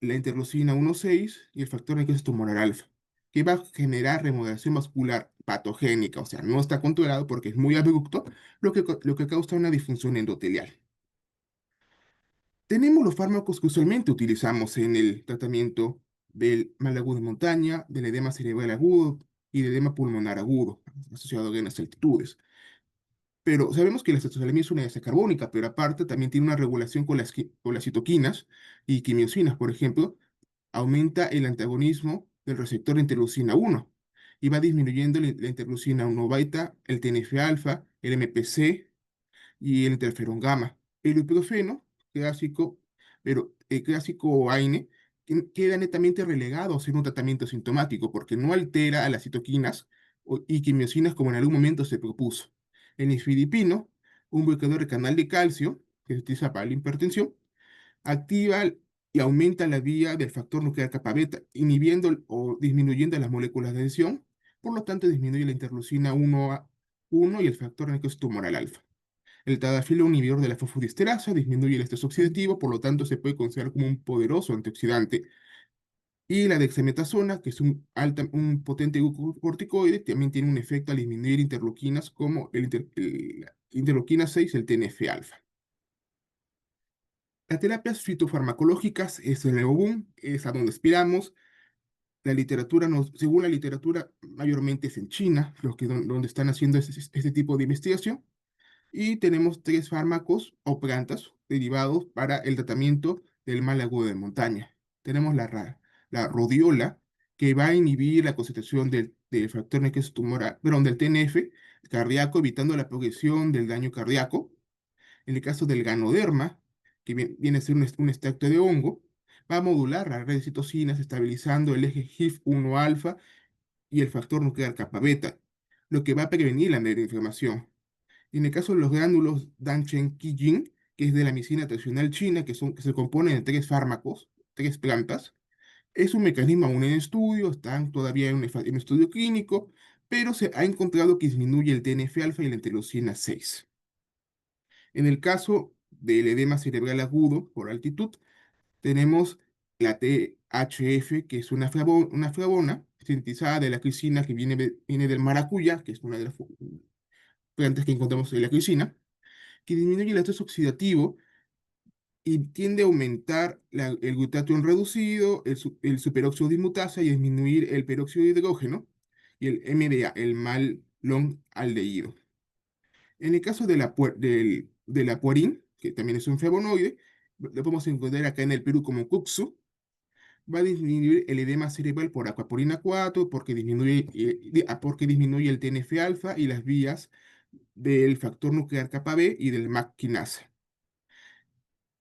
la interleucina 1,6 y el factor de necrosis tumoral alfa, que va a generar remodelación vascular patogénica, o sea, no está controlado porque es muy abrupto, lo que causa una disfunción endotelial. Tenemos los fármacos que usualmente utilizamos en el tratamiento del mal agudo de montaña, del edema cerebral agudo y del edema pulmonar agudo, asociado a grandes altitudes. Pero sabemos que la cetosalamina es una base carbónica, pero aparte también tiene una regulación con las citoquinas y quimiosinas, por ejemplo, aumenta el antagonismo del receptor interleucina 1 y va disminuyendo la interleucina 1 beta, el TNF-alfa, el MPC y el interferón gamma. El ibuprofeno clásico, pero el clásico AINE queda netamente relegado a ser un tratamiento sintomático porque no altera a las citoquinas y quimiosinas como en algún momento se propuso. El nifedipino, un bloqueador de canal de calcio que se utiliza para la hipertensión, activa y aumenta la vía del factor nuclear kappa beta, inhibiendo o disminuyendo las moléculas de adhesión, por lo tanto disminuye la interleucina 1 y el factor de necrosis tumoral alfa. El tadalafilo, inhibidor de la fosfodiesterasa, disminuye el estrés oxidativo, por lo tanto se puede considerar como un poderoso antioxidante. Y la dexametasona, que es un potente glucocorticoide, también tiene un efecto al disminuir interleuquinas como la interleuquina 6, el TNF-alfa. Las terapias fitofarmacológicas es el nuevo boom, es a donde aspiramos. Según la literatura, mayormente es en China, donde están haciendo este tipo de investigación. Y tenemos tres fármacos o plantas derivados para el tratamiento del mal agudo de montaña. Tenemos la rodiola, que va a inhibir la concentración del factor necrosis tumoral, perdón, del TNF cardíaco, evitando la progresión del daño cardíaco. En el caso del ganoderma, que viene a ser un extracto de hongo, va a modular la red de citocinas, estabilizando el eje HIF-1 alfa y el factor nuclear kappa beta, lo que va a prevenir la neuroinflamación. En el caso de los gránulos Danchen Qijin, que es de la medicina tradicional china, que se componen de tres fármacos, tres plantas, es un mecanismo aún en estudio, están todavía en un estudio clínico, pero se ha encontrado que disminuye el TNF-alfa y la interleucina 6. En el caso del edema cerebral agudo por altitud, tenemos la THF, que es una flavona sintetizada de la glicina que viene del maracuya, que es una de las plantas que encontramos en la glicina, que disminuye el estrés oxidativo y tiende a aumentar el glutatión reducido, el superóxido dismutasa y a disminuir el peróxido de hidrógeno y el MDA, el mal long aldehído. En el caso de la puerin, que también es un flavonoide, lo podemos encontrar acá en el Perú como Cuxu, va a disminuir el edema cerebral por aquaporina 4 porque disminuye el TNF-alfa y las vías del factor nuclear kappa B y del MAC quinasa.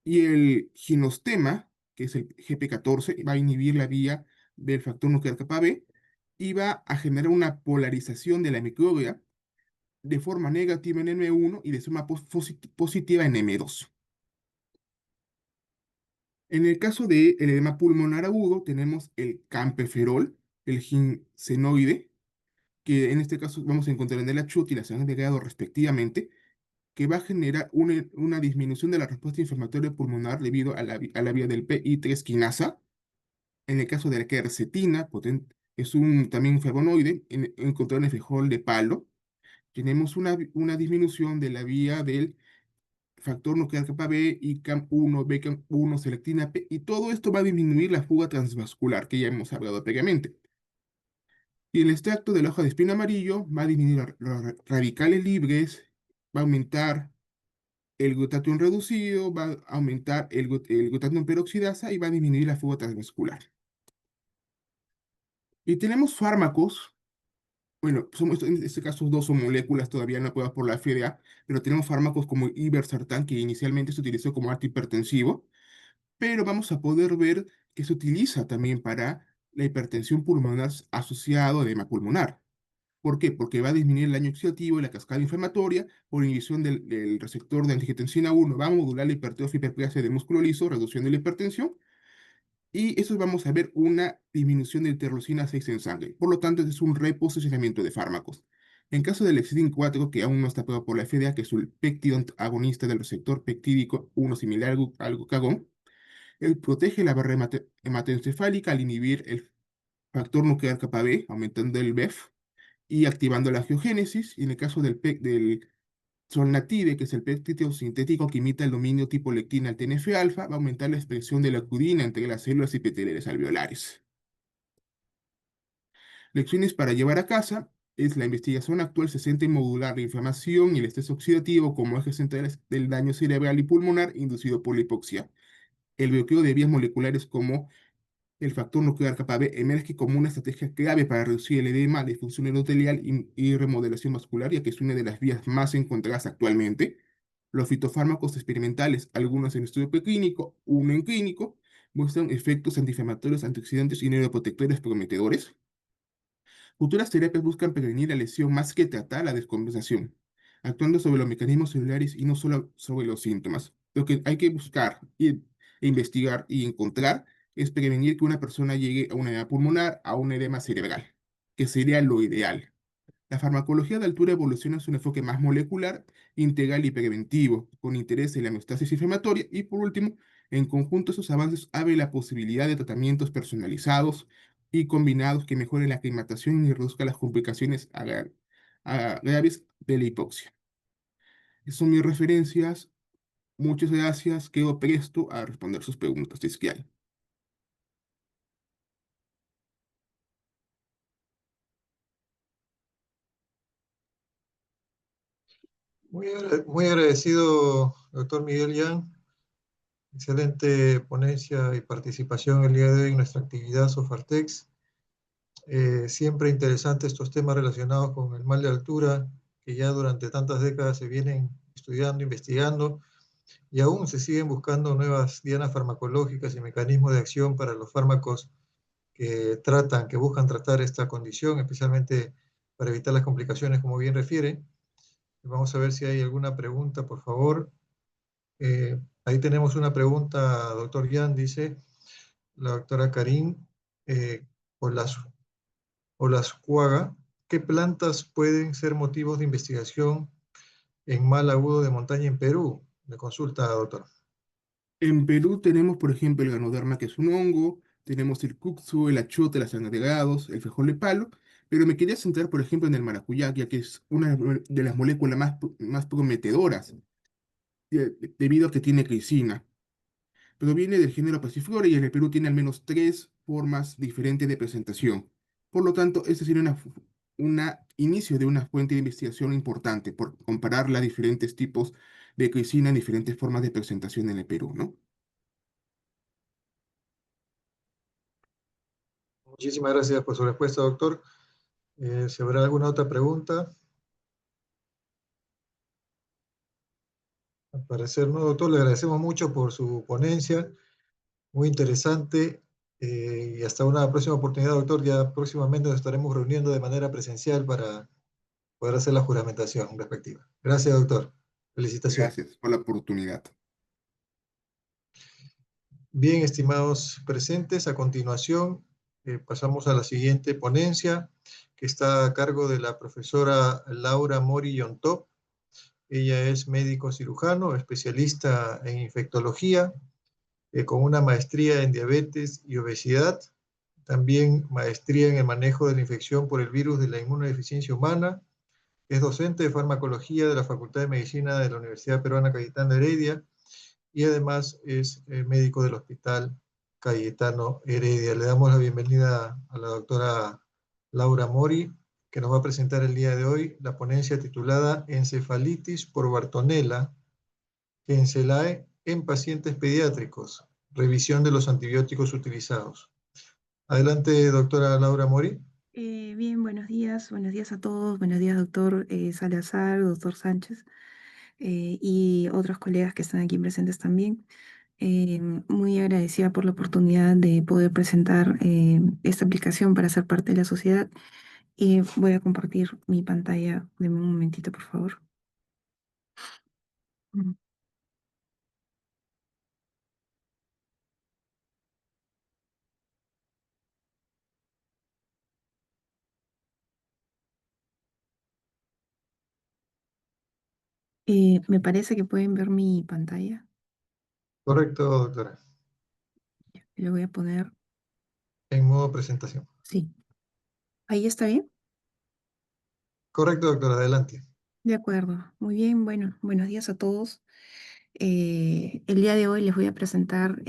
Y el ginostema, que es el GP14, va a inhibir la vía del factor nuclear kappa B y va a generar una polarización de la microglia de forma negativa en M1 y de forma positiva en M2. En el caso del edema pulmonar agudo, tenemos el campeferol, el ginsenoide, que en este caso vamos a encontrar en el achut y la sangre de grado respectivamente, que va a generar una disminución de la respuesta inflamatoria pulmonar debido a la vía del PI3 quinasa. En el caso de la quercetina, es también un flavonoide, encontrado en el frijol de palo, tenemos una disminución de la vía del factor nuclear kappa B, ICAM1, BCAM1, selectina P, y todo esto va a disminuir la fuga transvascular que ya hemos hablado previamente. Y el extracto de la hoja de espino amarillo va a disminuir los radicales libres, va a aumentar el glutatión reducido, va a aumentar el glutatión peroxidasa y va a disminuir la fuga transmuscular. Y tenemos fármacos, bueno, en este caso dos son moléculas todavía no aprobadas por la FDA, pero tenemos fármacos como irbesartán, que inicialmente se utilizó como antihipertensivo, pero vamos a poder ver que se utiliza también para la hipertensión pulmonar asociada a edema pulmonar. ¿Por qué? Porque va a disminuir el daño oxidativo y la cascada inflamatoria por inhibición del receptor de angiotensina 1, va a modular la hipertrofia y hiperplasia del músculo liso, reduciendo la hipertensión, y eso vamos a ver una disminución de interleucina 6 en sangre. Por lo tanto, este es un reposicionamiento de fármacos. En caso del Lexidin 4, que aún no está aprobado por la FDA, que es el péptido agonista del receptor peptídico 1 similar al glucagón, él protege la barrera hematoencefálica al inhibir el factor nuclear kappa B, aumentando el BEF y activando la angiogénesis. Y en el caso del Solnative, que es el péptido sintético que imita el dominio tipo lectina al TNF-alfa, va a aumentar la expresión de la acudina entre las células epiteliales alveolares. Lecciones para llevar a casa es la investigación actual se centra en modular la inflamación y el estrés oxidativo como ejes centrales del daño cerebral y pulmonar inducido por la hipoxia. El bloqueo de vías moleculares como el factor nuclear kappa B emerge como una estrategia clave para reducir el edema, la disfunción endotelial y remodelación vascular, ya que es una de las vías más encontradas actualmente. Los fitofármacos experimentales, algunos en estudio preclínico, uno en clínico, muestran efectos antiinflamatorios, antioxidantes y neuroprotectores prometedores. Futuras terapias buscan prevenir la lesión más que tratar la descompensación, actuando sobre los mecanismos celulares y no solo sobre los síntomas. Lo que hay que buscar e investigar y encontrar es prevenir que una persona llegue a una edema pulmonar, a un edema cerebral, que sería lo ideal. La farmacología de altura evoluciona hacia un enfoque más molecular, integral y preventivo, con interés en la homeostasis inflamatoria y, por último, en conjunto esos avances abre la posibilidad de tratamientos personalizados y combinados que mejoren la aclimatación y reduzcan las complicaciones graves de la hipoxia. Esas son mis referencias. Muchas gracias. Quedo presto a responder sus preguntas, si es que hay. Muy agradecido, doctor Miguel Yan. Excelente ponencia y participación el día de hoy en nuestra actividad Sofartex. Siempre interesantes estos temas relacionados con el mal de altura, que ya durante tantas décadas se vienen estudiando, investigando, y aún se siguen buscando nuevas dianas farmacológicas y mecanismos de acción para los fármacos que buscan tratar esta condición, especialmente para evitar las complicaciones, como bien refiere. Vamos a ver si hay alguna pregunta, por favor. Ahí tenemos una pregunta, doctor Yan, dice la doctora Karim eh, Olascuaga. ¿Qué plantas pueden ser motivos de investigación en mal agudo de montaña en Perú? Me consulta, doctor. En Perú tenemos, por ejemplo, el ganoderma, que es un hongo, tenemos el cuxo, el achote, las agregados, el frijol de palo, pero me quería centrar, por ejemplo, en el maracuyá, ya que es una de las moléculas más prometedoras, debido a que tiene glicina. Proviene del género Passiflora y en el Perú tiene al menos tres formas diferentes de presentación. Por lo tanto, este sería una inicio de una fuente de investigación importante por comparar los diferentes tipos de glicina en diferentes formas de presentación en el Perú, ¿no? Muchísimas gracias por su respuesta, doctor. Si habrá alguna otra pregunta. Al parecer no, doctor. Le agradecemos mucho por su ponencia. Muy interesante. Y hasta una próxima oportunidad, doctor. Ya próximamente nos estaremos reuniendo de manera presencial para poder hacer la juramentación respectiva. Gracias, doctor. Felicitaciones. Gracias por la oportunidad. Bien, estimados presentes, a continuación pasamos a la siguiente ponencia, que está a cargo de la profesora Laura Mori Yontop. Ella es médico cirujano, especialista en infectología, con una maestría en diabetes y obesidad, también maestría en el manejo de la infección por el virus de la inmunodeficiencia humana. Es docente de farmacología de la Facultad de Medicina de la Universidad Peruana Cayetano Heredia y además es médico del Hospital Cayetano Heredia. Le damos la bienvenida a la doctora Laura Mori, que nos va a presentar el día de hoy la ponencia titulada Encefalitis por Bartonella, Gencelae en pacientes pediátricos, revisión de los antibióticos utilizados. Adelante, doctora Laura Mori. Bien, buenos días a todos, buenos días, doctor Salazar, doctor Sánchez y otros colegas que están aquí presentes también. Muy agradecida por la oportunidad de poder presentar esta aplicación para ser parte de la sociedad. Voy a compartir mi pantalla. Deme un momentito, por favor. Mm. Me parece que pueden ver mi pantalla. Correcto, doctora. Le voy a poner, En modo presentación. sí, ahí está bien. Correcto, doctora, adelante. De acuerdo, muy bien, bueno, buenos días a todos. El día de hoy les voy a presentar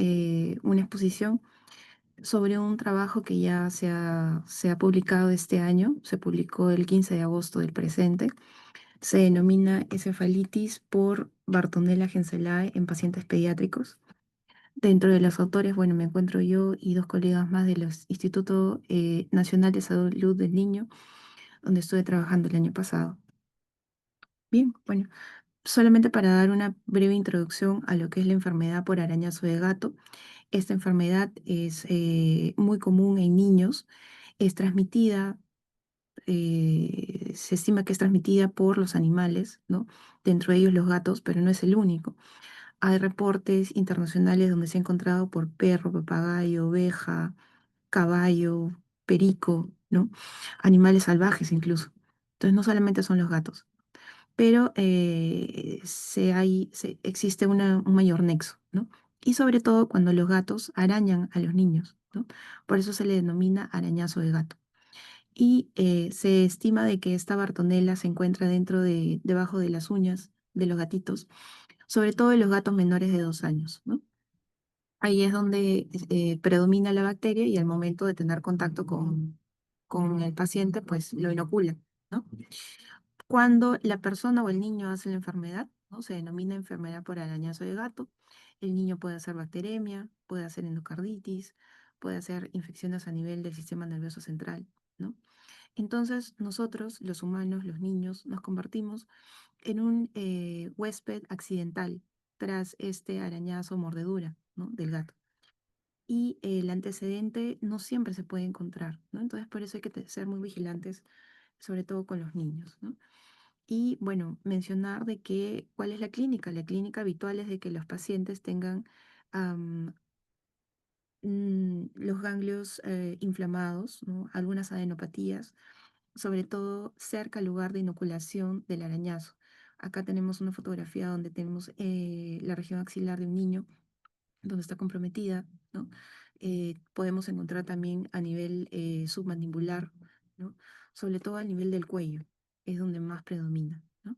una exposición sobre un trabajo que ya se ha publicado este año, se publicó el 15 de agosto del presente. Se denomina encefalitis por Bartonella Gencelae en pacientes pediátricos. Dentro de los autores, bueno, me encuentro yo y dos colegas más del Instituto Nacional de Salud del Niño, donde estuve trabajando el año pasado. Bien, bueno, solamente para dar una breve introducción a lo que es la enfermedad por arañazo de gato. Esta enfermedad es muy común en niños, es transmitida, se estima que es transmitida por los animales, ¿no? Dentro de ellos los gatos, pero no es el único. Hay reportes internacionales donde se ha encontrado por perro, papagayo, oveja, caballo, perico, ¿no? Animales salvajes incluso. Entonces no solamente son los gatos, pero existe un mayor nexo, ¿no? Y sobre todo cuando los gatos arañan a los niños, ¿no? Por eso se le denomina arañazo de gato. Y se estima de que esta bartonela se encuentra debajo de las uñas de los gatitos, sobre todo de los gatos menores de 2 años, ¿no? Ahí es donde predomina la bacteria y al momento de tener contacto con el paciente, pues lo inocula, ¿no? Cuando la persona o el niño hace la enfermedad, ¿no? Se denomina enfermedad por arañazo de gato. El niño puede hacer bacteremia, puede hacer endocarditis, puede hacer infecciones a nivel del sistema nervioso central, ¿no? Entonces, nosotros, los humanos, los niños, nos convertimos en un huésped accidental tras este arañazo o mordedura, ¿no? Del gato. Y el antecedente no siempre se puede encontrar, ¿no? Entonces, por eso hay que ser muy vigilantes, sobre todo con los niños, ¿no? Y bueno, mencionar de que, ¿cuál es la clínica? La clínica habitual es de que los pacientes tengan los ganglios inflamados, ¿no? Algunas adenopatías, sobre todo cerca al lugar de inoculación del arañazo. Acá tenemos una fotografía donde tenemos la región axilar de un niño donde está comprometida, ¿no? Podemos encontrar también a nivel submandibular, ¿no? Sobre todo a nivel del cuello, es donde más predomina, ¿no?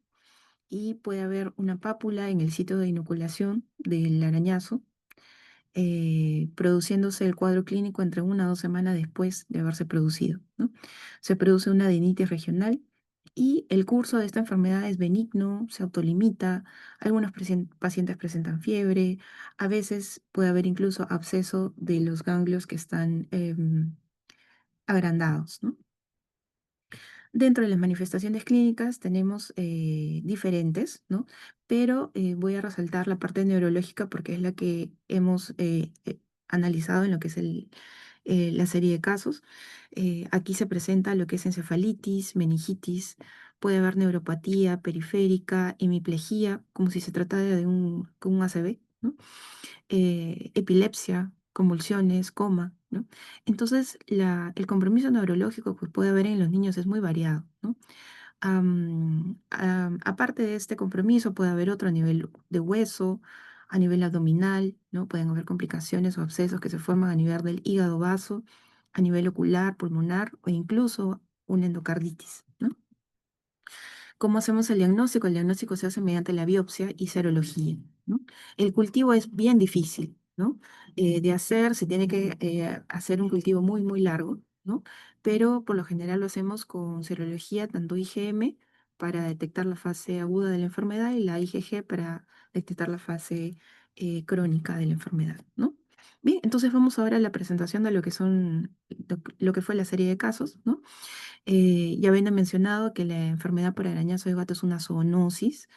Y puede haber una pápula en el sitio de inoculación del arañazo, produciéndose el cuadro clínico entre 1 o 2 semanas después de haberse producido, ¿no? Se produce una adenitis regional y el curso de esta enfermedad es benigno, se autolimita, algunos pacientes presentan fiebre, a veces puede haber incluso absceso de los ganglios que están agrandados, ¿no? Dentro de las manifestaciones clínicas tenemos diferentes, ¿no? Pero voy a resaltar la parte neurológica porque es la que hemos analizado en lo que es la serie de casos. Aquí se presenta lo que es encefalitis, meningitis, puede haber neuropatía periférica, hemiplegia, como si se tratara de un ACV, ¿no? Epilepsia, convulsiones, coma, ¿no? Entonces, el compromiso neurológico que puede haber en los niños es muy variado, ¿no? Aparte de este compromiso, puede haber otro a nivel de hueso, a nivel abdominal, ¿no? Pueden haber complicaciones o abscesos que se forman a nivel del hígado vaso, a nivel ocular, pulmonar o incluso una endocarditis, ¿no? ¿Cómo hacemos el diagnóstico? El diagnóstico se hace mediante la biopsia y serología, ¿no? El cultivo es bien difícil, ¿no? De hacer, se tiene que hacer un cultivo muy, muy largo, ¿no? Pero por lo general lo hacemos con serología, tanto IgM para detectar la fase aguda de la enfermedad y la IgG para detectar la fase crónica de la enfermedad, ¿no? Bien, entonces vamos ahora a la presentación de lo que son, lo que fue la serie de casos, ¿no? Ya habían mencionado que la enfermedad por arañazo de gato es una zoonosis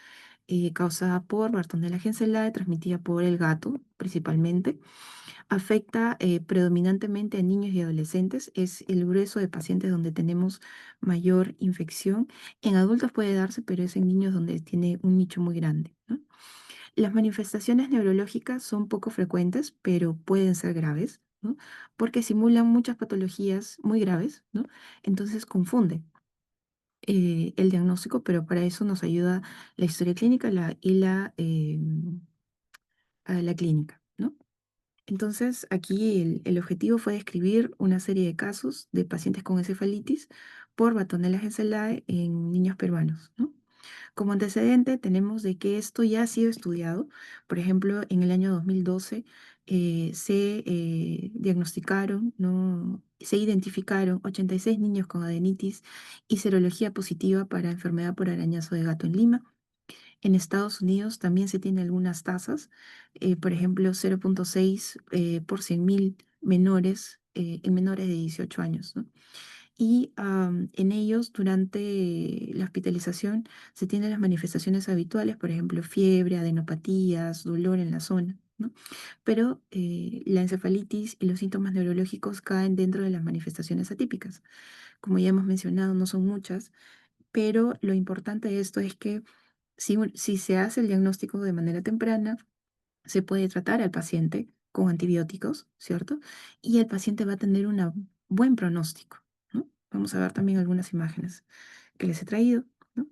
causada por Bartonella henselae, transmitida por el gato principalmente. Afecta predominantemente a niños y adolescentes. Es el grueso de pacientes donde tenemos mayor infección. En adultos puede darse, pero es en niños donde tiene un nicho muy grande, ¿no? Las manifestaciones neurológicas son poco frecuentes, pero pueden ser graves, ¿no? Porque simulan muchas patologías muy graves, ¿no? Entonces confunde el diagnóstico, pero para eso nos ayuda la historia clínica la clínica, ¿no? Entonces, aquí el objetivo fue describir una serie de casos de pacientes con encefalitis por Bartonella henselae en niños peruanos, ¿no? Como antecedente, tenemos de que esto ya ha sido estudiado. Por ejemplo, en el año 2012 se diagnosticaron, ¿no? Se identificaron 86 niños con adenitis y serología positiva para enfermedad por arañazo de gato en Lima. En Estados Unidos también se tienen algunas tasas, por ejemplo, 0,6 por 100.000 menores, en menores de 18 años, ¿no? Y en ellos, durante la hospitalización, se tienen las manifestaciones habituales, por ejemplo, fiebre, adenopatías, dolor en la zona, ¿no? Pero la encefalitis y los síntomas neurológicos caen dentro de las manifestaciones atípicas. Como ya hemos mencionado, no son muchas, pero lo importante de esto es que si se hace el diagnóstico de manera temprana, se puede tratar al paciente con antibióticos, ¿cierto? Y el paciente va a tener un buen pronóstico, ¿no? Vamos a ver también algunas imágenes que les he traído, ¿no?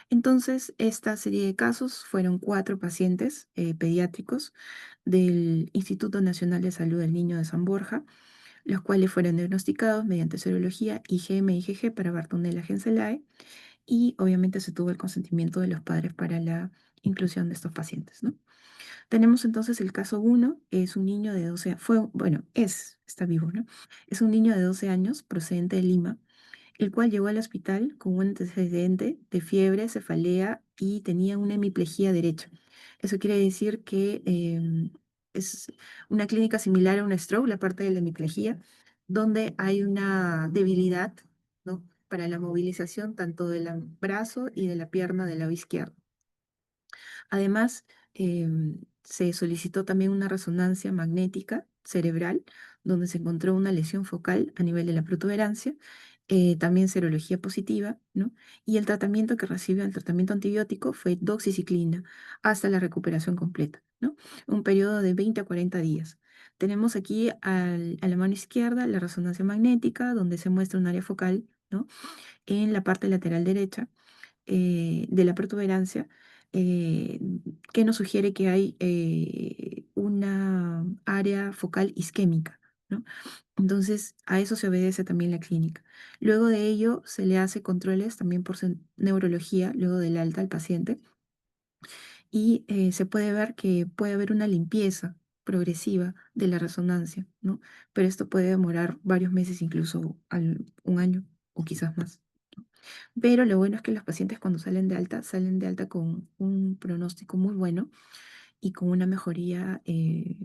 Entonces, esta serie de casos fueron 4 pacientes pediátricos del Instituto Nacional de Salud del Niño de San Borja, los cuales fueron diagnosticados mediante serología IgM y IgG para Bartonella henselae, y obviamente se tuvo el consentimiento de los padres para la inclusión de estos pacientes, ¿no? Tenemos entonces el caso uno, es un niño de 12, está vivo, ¿no? Es un niño de 12 años procedente de Lima, el cual llegó al hospital con un antecedente de fiebre, cefalea y tenía una hemiplegia derecha. Eso quiere decir que es una clínica similar a una stroke, la parte de la hemiplegia, donde hay una debilidad, ¿no? Para la movilización tanto del brazo y de la pierna del lado izquierdo. Además, se solicitó también una resonancia magnética cerebral, donde se encontró una lesión focal a nivel de la protuberancia, también serología positiva, ¿no? Y el tratamiento que recibió, el tratamiento antibiótico, fue doxiciclina hasta la recuperación completa, ¿no? Un periodo de 20 a 40 días. Tenemos aquí a la mano izquierda la resonancia magnética, donde se muestra un área focal, ¿no? En la parte lateral derecha de la protuberancia, eh, que nos sugiere que hay una área focal isquémica, ¿no? Entonces, a eso se obedece también la clínica. Luego de ello, se le hace controles también por neurología, luego del alta al paciente, y se puede ver que puede haber una limpieza progresiva de la resonancia, ¿no? Pero esto puede demorar varios meses, incluso un año o quizás más. Pero lo bueno es que los pacientes cuando salen de alta con un pronóstico muy bueno y con una mejoría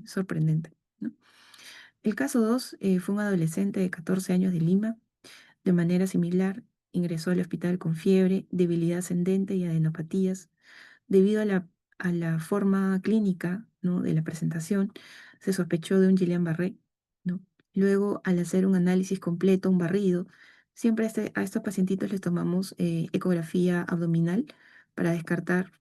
sorprendente, ¿no? El caso 2 fue un adolescente de 14 años de Lima. De manera similar, ingresó al hospital con fiebre, debilidad ascendente y adenopatías. Debido a la forma clínica, ¿no? De la presentación, se sospechó de un Guillain-Barré, ¿no? Luego, al hacer un análisis completo, un barrido, siempre a estos pacientitos les tomamos ecografía abdominal para descartar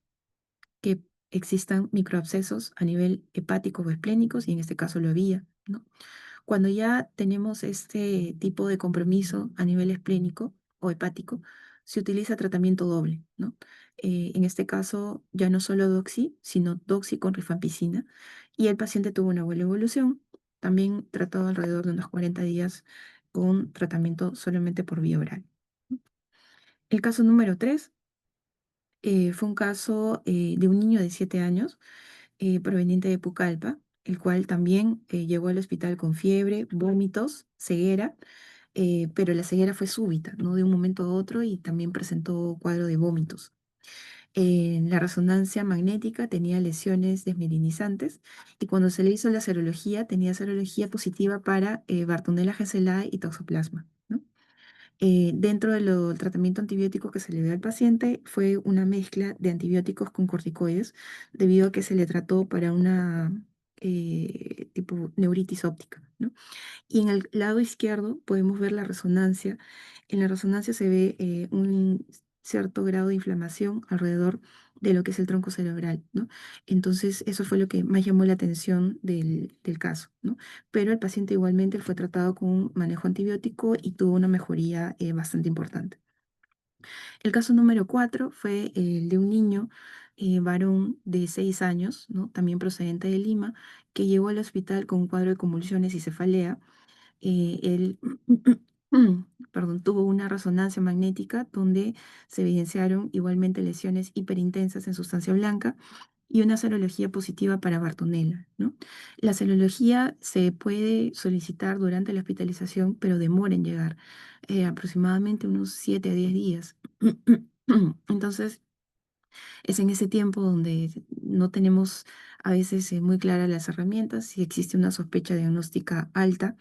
que existan microabscesos a nivel hepático o esplénicos, y en este caso lo había, ¿no? Cuando ya tenemos este tipo de compromiso a nivel esplénico o hepático, se utiliza tratamiento doble, ¿no? En este caso, ya no solo doxi, sino doxi con rifampicina, y el paciente tuvo una buena evolución, también tratado alrededor de unos 40 días con tratamiento solamente por vía oral. El caso número 3 fue un caso de un niño de 7 años proveniente de Pucallpa, el cual también llegó al hospital con fiebre, vómitos, ceguera. pero la ceguera fue súbita, ¿no? De un momento a otro y también presentó cuadro de vómitos. En la resonancia magnética tenía lesiones desmielinizantes y cuando se le hizo la serología tenía serología positiva para Bartonella geselae y toxoplasma, ¿no? Dentro del tratamiento antibiótico que se le dio al paciente fue una mezcla de antibióticos con corticoides, debido a que se le trató para una tipo neuritis óptica, ¿no? Y en el lado izquierdo podemos ver la resonancia. En la resonancia se ve un cierto grado de inflamación alrededor de lo que es el tronco cerebral, ¿no? Entonces, eso fue lo que más llamó la atención del caso, ¿no? Pero el paciente igualmente fue tratado con un manejo antibiótico y tuvo una mejoría bastante importante. El caso número 4 fue el de un niño varón de 6 años, ¿no? También procedente de Lima, que llegó al hospital con un cuadro de convulsiones y cefalea. Él perdón, tuvo una resonancia magnética donde se evidenciaron igualmente lesiones hiperintensas en sustancia blanca y una serología positiva para Bartonella, ¿no? La serología se puede solicitar durante la hospitalización, pero demora en llegar, aproximadamente unos 7 a 10 días. Entonces, es en ese tiempo donde no tenemos a veces muy claras las herramientas, si existe una sospecha diagnóstica alta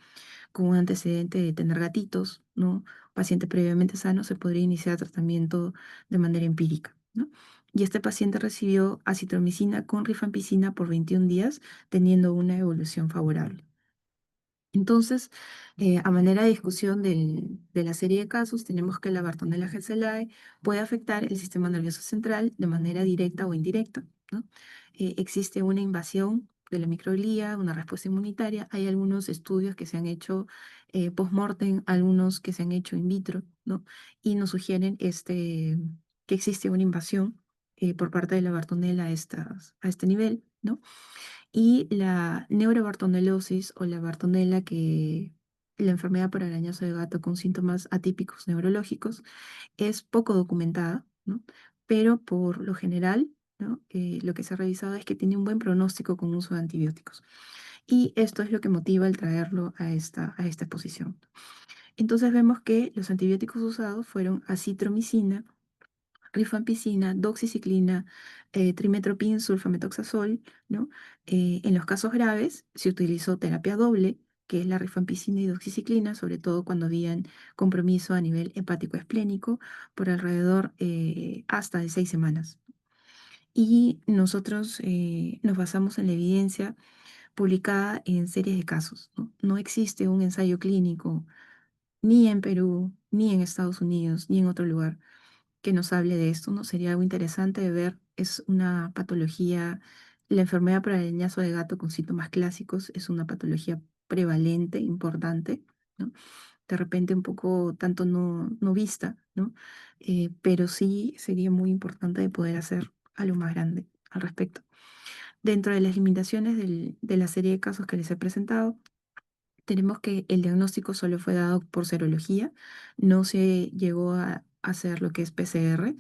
con un antecedente de tener gatitos, ¿no? Paciente previamente sano, se podría iniciar tratamiento de manera empírica, ¿no? Y este paciente recibió acitromicina con rifampicina por 21 días, teniendo una evolución favorable. Entonces, a manera de discusión de la serie de casos, tenemos que la Bartonella geselae puede afectar el sistema nervioso central de manera directa o indirecta, ¿no? Existe una invasión de la microglía, una respuesta inmunitaria. Hay algunos estudios que se han hecho post-mortem, algunos que se han hecho in vitro, ¿no? Y nos sugieren que existe una invasión por parte de la Bartonella a este nivel, ¿no? Y la neurobartonelosis o la bartonela, que la enfermedad por arañazo de gato con síntomas atípicos neurológicos, es poco documentada, ¿no? Pero por lo general, ¿no? Lo que se ha revisado es que tiene un buen pronóstico con uso de antibióticos. Y esto es lo que motiva el traerlo a esta exposición. Entonces vemos que los antibióticos usados fueron acitromicina, rifampicina, doxiciclina, trimetoprim, sulfamethoxazol, ¿no? En los casos graves se utilizó terapia doble, que es la rifampicina y doxiciclina, sobre todo cuando habían compromiso a nivel hepático esplénico, por alrededor hasta de 6 semanas. Y nosotros nos basamos en la evidencia publicada en series de casos, ¿no? No existe un ensayo clínico ni en Perú, ni en Estados Unidos, ni en otro lugar que nos hable de esto, ¿no? Sería algo interesante de ver. Es una patología, la enfermedad por arañazo de gato con síntomas clásicos es una patología prevalente, importante, ¿no? De repente un poco tanto no vista, ¿no? Pero sí sería muy importante de poder hacer algo más grande al respecto. Dentro de las limitaciones de la serie de casos que les he presentado, tenemos que el diagnóstico solo fue dado por serología, no se llegó a hacer lo que es PCR.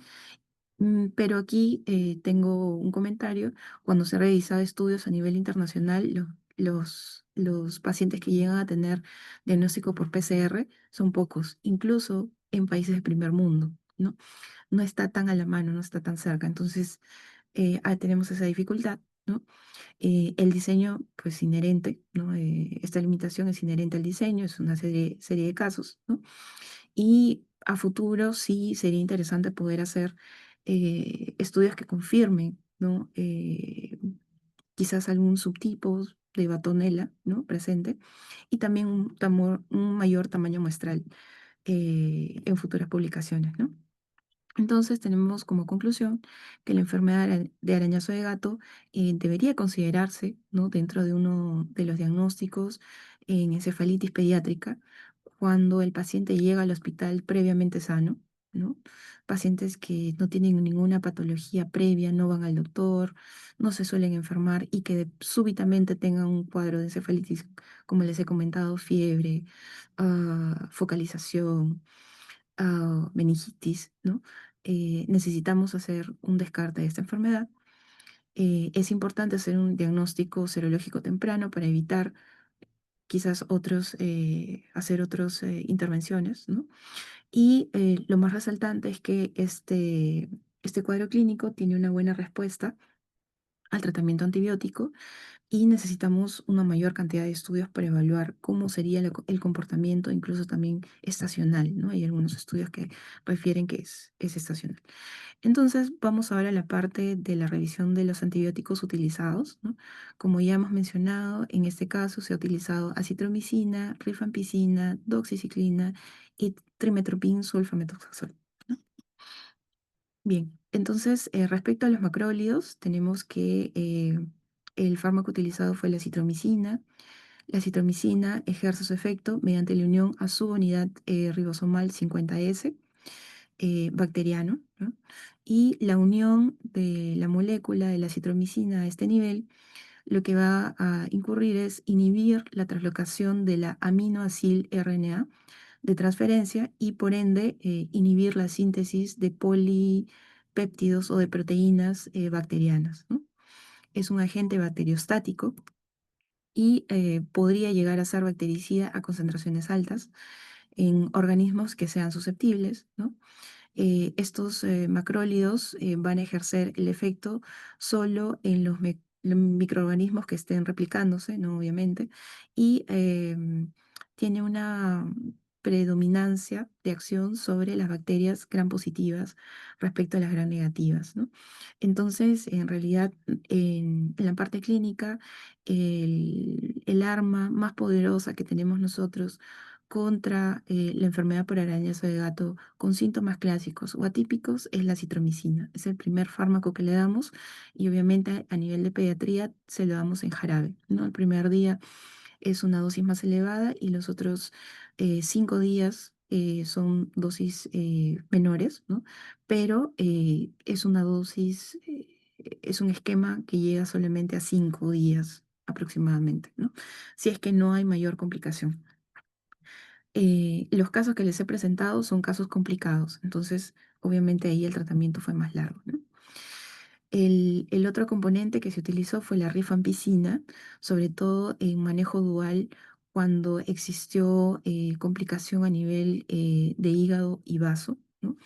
Pero aquí tengo un comentario. Cuando se han revisado estudios a nivel internacional, los pacientes que llegan a tener diagnóstico por PCR son pocos, incluso en países de primer mundo, ¿no? No está tan a la mano, no está tan cerca. Entonces, tenemos esa dificultad, ¿no? El diseño, pues inherente, ¿no? Esta limitación es inherente al diseño, es una serie de casos, ¿no? Y a futuro sí sería interesante poder hacer estudios que confirmen, ¿no? Quizás algún subtipo de Bartonella, ¿no? Presente, y también un mayor tamaño muestral en futuras publicaciones, ¿no? Entonces tenemos como conclusión que la enfermedad de arañazo de gato debería considerarse, ¿no? Dentro de uno de los diagnósticos en encefalitis pediátrica cuando el paciente llega al hospital previamente sano, ¿no? Pacientes que no tienen ninguna patología previa, no van al doctor, no se suelen enfermar y que súbitamente tengan un cuadro de encefalitis, como les he comentado, fiebre, focalización, meningitis, ¿no? Necesitamos hacer un descarte de esta enfermedad. Es importante hacer un diagnóstico serológico temprano para evitar quizás otros, hacer otras intervenciones, ¿no? Y lo más resaltante es que este cuadro clínico tiene una buena respuesta al tratamiento antibiótico y necesitamos una mayor cantidad de estudios para evaluar cómo sería el comportamiento, incluso también estacional, ¿no? Hay algunos estudios que refieren que es estacional. Entonces, vamos ahora a la parte de la revisión de los antibióticos utilizados, ¿no? Como ya hemos mencionado, en este caso se ha utilizado acitromicina, rifampicina, doxiciclina y trimetoprim sulfamethoxazol, ¿no? Bien, entonces, respecto a los macrólidos, tenemos que el fármaco utilizado fue la citromicina. La citromicina ejerce su efecto mediante la unión a su unidad ribosomal 50S bacteriano, ¿no? Y la unión de la molécula de la citromicina a este nivel lo que va a incurrir es inhibir la translocación de la aminoacil RNA de transferencia y por ende inhibir la síntesis de polipéptidos o de proteínas bacterianas, ¿no? Es un agente bacteriostático y podría llegar a ser bactericida a concentraciones altas en organismos que sean susceptibles, ¿no? Estos macrólidos van a ejercer el efecto solo en los microorganismos que estén replicándose, ¿no? Obviamente, y tiene una predominancia de acción sobre las bacterias gram positivas respecto a las gram negativas, ¿no? Entonces, en realidad, en la parte clínica, el arma más poderosa que tenemos nosotros contra la enfermedad por arañazo de gato con síntomas clásicos o atípicos es la citromicina. Es el primer fármaco que le damos y obviamente a nivel de pediatría se lo damos en jarabe, ¿no? El primer día es una dosis más elevada y los otros 5 días son dosis menores, ¿no? Pero es una dosis, es un esquema que llega solamente a 5 días aproximadamente, ¿no? Si es que no hay mayor complicación. Los casos que les he presentado son casos complicados, entonces obviamente ahí el tratamiento fue más largo, ¿no? El otro componente que se utilizó fue la rifampicina, sobre todo en manejo dual cuando existió complicación a nivel de hígado y vaso, ¿no?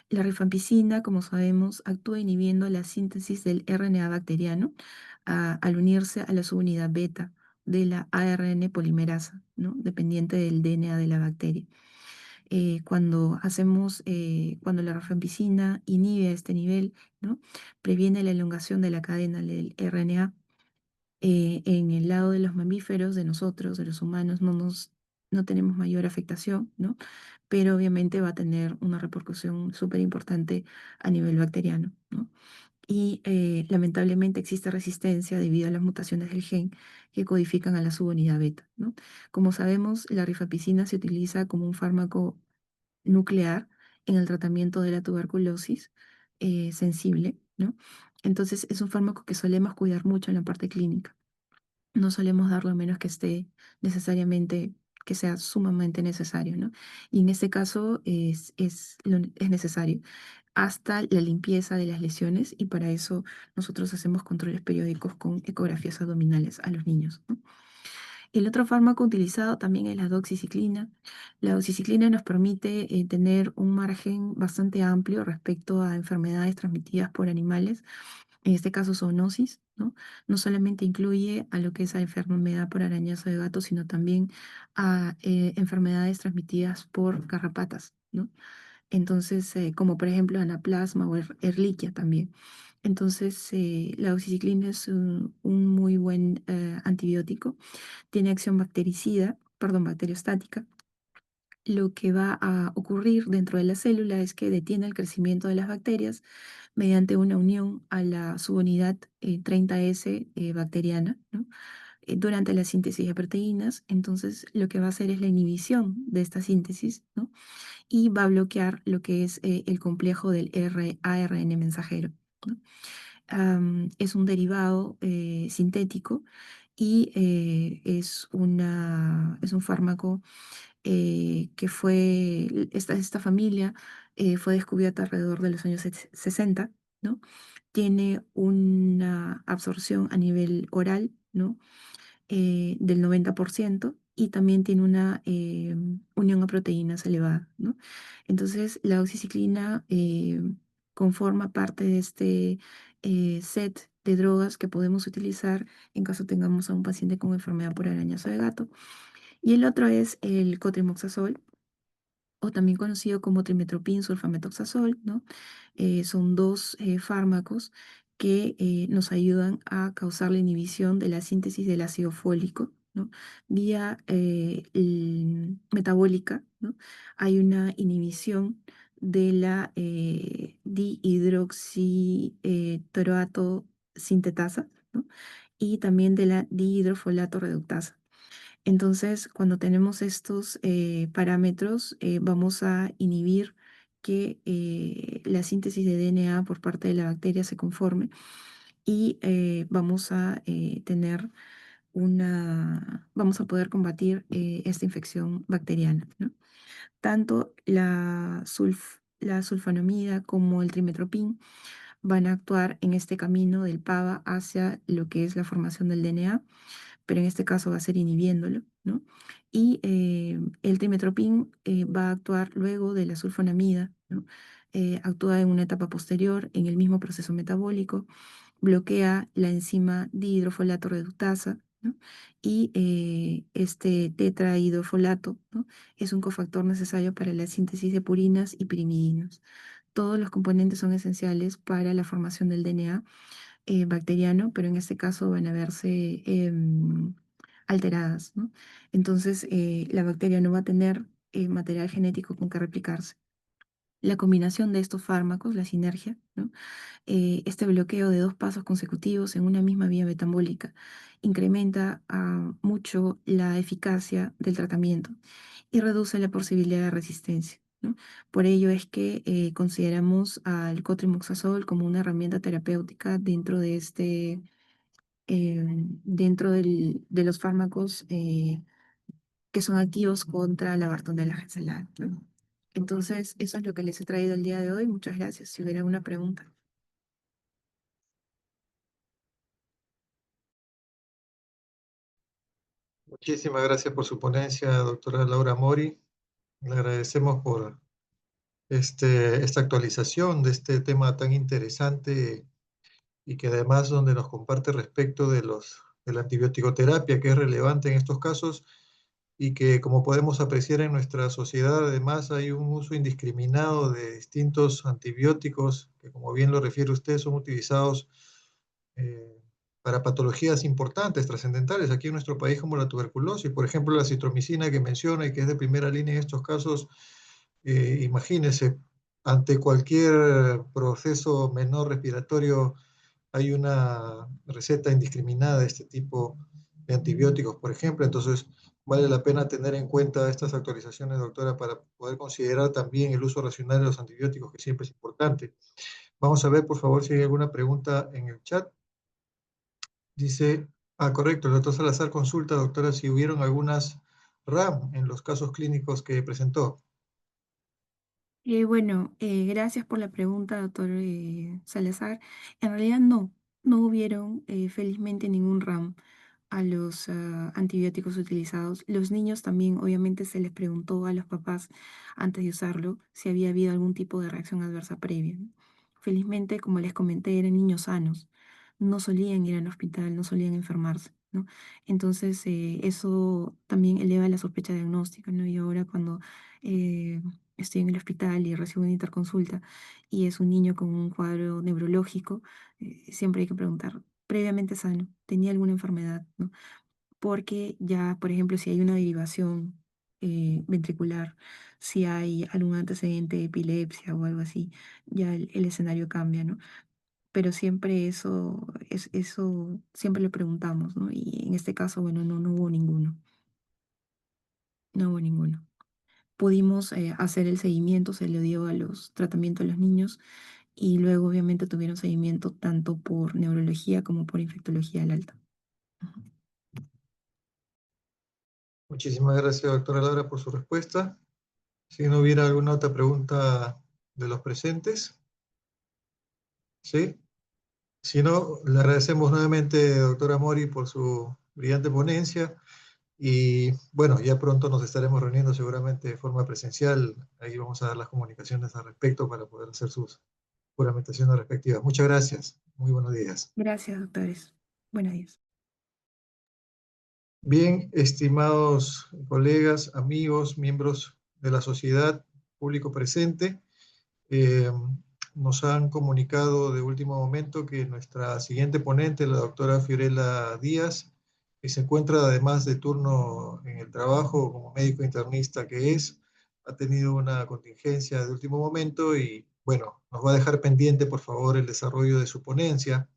La rifampicina, como sabemos, actúa inhibiendo la síntesis del RNA bacteriano al unirse a la subunidad beta de la ARN polimerasa, ¿no? Dependiente del DNA de la bacteria. Cuando la rifampicina inhibe a este nivel, ¿no? Previene la elongación de la cadena del RNA. En el lado de los mamíferos, de nosotros, de los humanos, no tenemos mayor afectación, ¿no? Pero obviamente va a tener una repercusión súper importante a nivel bacteriano, ¿no? Y lamentablemente existe resistencia debido a las mutaciones del gen que codifican a la subunidad beta, ¿no? Como sabemos, la rifampicina se utiliza como un fármaco nuclear en el tratamiento de la tuberculosis sensible, ¿no? Entonces es un fármaco que solemos cuidar mucho en la parte clínica. No solemos darlo a menos que esté necesariamente, que sea sumamente necesario, ¿no? Y en este caso es necesario hasta la limpieza de las lesiones y para eso nosotros hacemos controles periódicos con ecografías abdominales a los niños, ¿no? El otro fármaco utilizado también es la doxiciclina. La doxiciclina nos permite tener un margen bastante amplio respecto a enfermedades transmitidas por animales, en este caso zoonosis, ¿no? No solamente incluye a lo que es la enfermedad por arañazo de gato, sino también a enfermedades transmitidas por garrapatas, ¿no? Entonces, como por ejemplo anaplasma o Ehrlichia también. Entonces, la doxiciclina es un muy buen antibiótico, tiene acción bactericida, perdón, bacteriostática. Lo que va a ocurrir dentro de la célula es que detiene el crecimiento de las bacterias mediante una unión a la subunidad 30S bacteriana, ¿no? Durante la síntesis de proteínas. Entonces, lo que va a hacer es la inhibición de esta síntesis, ¿no? Y va a bloquear lo que es el complejo del ARN mensajero, ¿no? Es un derivado sintético y es un fármaco que esta familia fue descubierta alrededor de los años 60, ¿no? Tiene una absorción a nivel oral, ¿no? del 90% y también tiene una unión a proteínas elevada, ¿no? Entonces, la doxiciclina conforma parte de este set de drogas que podemos utilizar en caso tengamos a un paciente con enfermedad por arañazo de gato. Y el otro es el cotrimoxazol, o también conocido como trimetoprim sulfamethoxazol, ¿no? Son dos fármacos que nos ayudan a causar la inhibición de la síntesis del ácido fólico, ¿no? Vía metabólica, ¿no? Hay una inhibición de la dihidroxitoroato sintetasa, ¿no? Y también de la dihidrofolato reductasa. Entonces, cuando tenemos estos parámetros, vamos a inhibir que la síntesis de DNA por parte de la bacteria se conforme y vamos a vamos a poder combatir esta infección bacteriana, ¿no? Tanto la sulfonamida como el trimetoprim van a actuar en este camino del PABA hacia lo que es la formación del DNA, pero en este caso va a ser inhibiéndolo, ¿no? Y el trimetoprim va a actuar luego de la sulfonamida, ¿no? Actúa en una etapa posterior en el mismo proceso metabólico, bloquea la enzima dihidrofolato reductasa, ¿no? Y este tetrahidrofolato, ¿no? Es un cofactor necesario para la síntesis de purinas y pirimidinas. Todos los componentes son esenciales para la formación del DNA bacteriano, pero en este caso van a verse alteradas, ¿no? Entonces, la bacteria no va a tener material genético con que replicarse. La combinación de estos fármacos, la sinergia, ¿no? Este bloqueo de dos pasos consecutivos en una misma vía metabólica incrementa mucho la eficacia del tratamiento y reduce la posibilidad de resistencia, ¿no? Por ello es que consideramos al cotrimoxazol como una herramienta terapéutica dentro de los fármacos que son activos contra la Bartonella gensalada, ¿no? Entonces, eso es lo que les he traído el día de hoy. Muchas gracias. Si hubiera alguna pregunta. Muchísimas gracias por su ponencia, doctora Laura Mori. Le agradecemos por esta actualización de este tema tan interesante y que además donde nos comparte respecto de la antibiótico-terapia, que es relevante en estos casos y que, como podemos apreciar en nuestra sociedad, además hay un uso indiscriminado de distintos antibióticos que, como bien lo refiere usted, son utilizados eh, para patologías importantes, trascendentales aquí en nuestro país, como la tuberculosis. Por ejemplo, la citromicina que menciona y que es de primera línea en estos casos, imagínese, ante cualquier proceso menor respiratorio hay una receta indiscriminada de este tipo de antibióticos, por ejemplo. Entonces, vale la pena tener en cuenta estas actualizaciones, doctora, para poder considerar también el uso racional de los antibióticos, que siempre es importante. Vamos a ver, por favor, si hay alguna pregunta en el chat. Dice, correcto, el doctor Salazar consulta, doctora, si hubieron algunas RAM en los casos clínicos que presentó. Bueno, gracias por la pregunta, doctor Salazar. En realidad no hubieron felizmente ningún RAM a los antibióticos utilizados. Los niños también, obviamente, se les preguntó a los papás antes de usarlo si había habido algún tipo de reacción adversa previa, ¿no? Felizmente, como les comenté, eran niños sanos, no solían ir al hospital, no solían enfermarse, ¿no? Entonces, eso también eleva la sospecha diagnóstica, ¿no? Y ahora cuando eh, estoy en el hospital y recibo una interconsulta y es un niño con un cuadro neurológico, siempre hay que preguntar, previamente sano, tenía alguna enfermedad, ¿no? Porque ya, por ejemplo, si hay una derivación ventricular, si hay algún antecedente de epilepsia o algo así, ya el escenario cambia, ¿no? Pero siempre eso siempre lo preguntamos, ¿no? Y en este caso, bueno, no hubo ninguno, no hubo ninguno. Pudimos hacer el seguimiento, se le dio a los tratamientos a los niños y luego obviamente tuvieron seguimiento tanto por neurología como por infectología al alta. Ujú. Muchísimas gracias, doctora Laura, por su respuesta. Si no hubiera alguna otra pregunta de los presentes, ¿sí? Si no, le agradecemos nuevamente, doctora Mori, por su brillante ponencia. Y bueno, ya pronto nos estaremos reuniendo seguramente de forma presencial. Ahí vamos a dar las comunicaciones al respecto para poder hacer sus juramentaciones respectivas. Muchas gracias. Muy buenos días. Gracias, doctores. Buenos días. Bien, estimados colegas, amigos, miembros de la sociedad, público presente, nos han comunicado de último momento que nuestra siguiente ponente, la doctora Fiorella Díaz, que se encuentra además de turno en el trabajo como médico internista que es, ha tenido una contingencia de último momento y bueno, nos va a dejar pendiente por favor el desarrollo de su ponencia.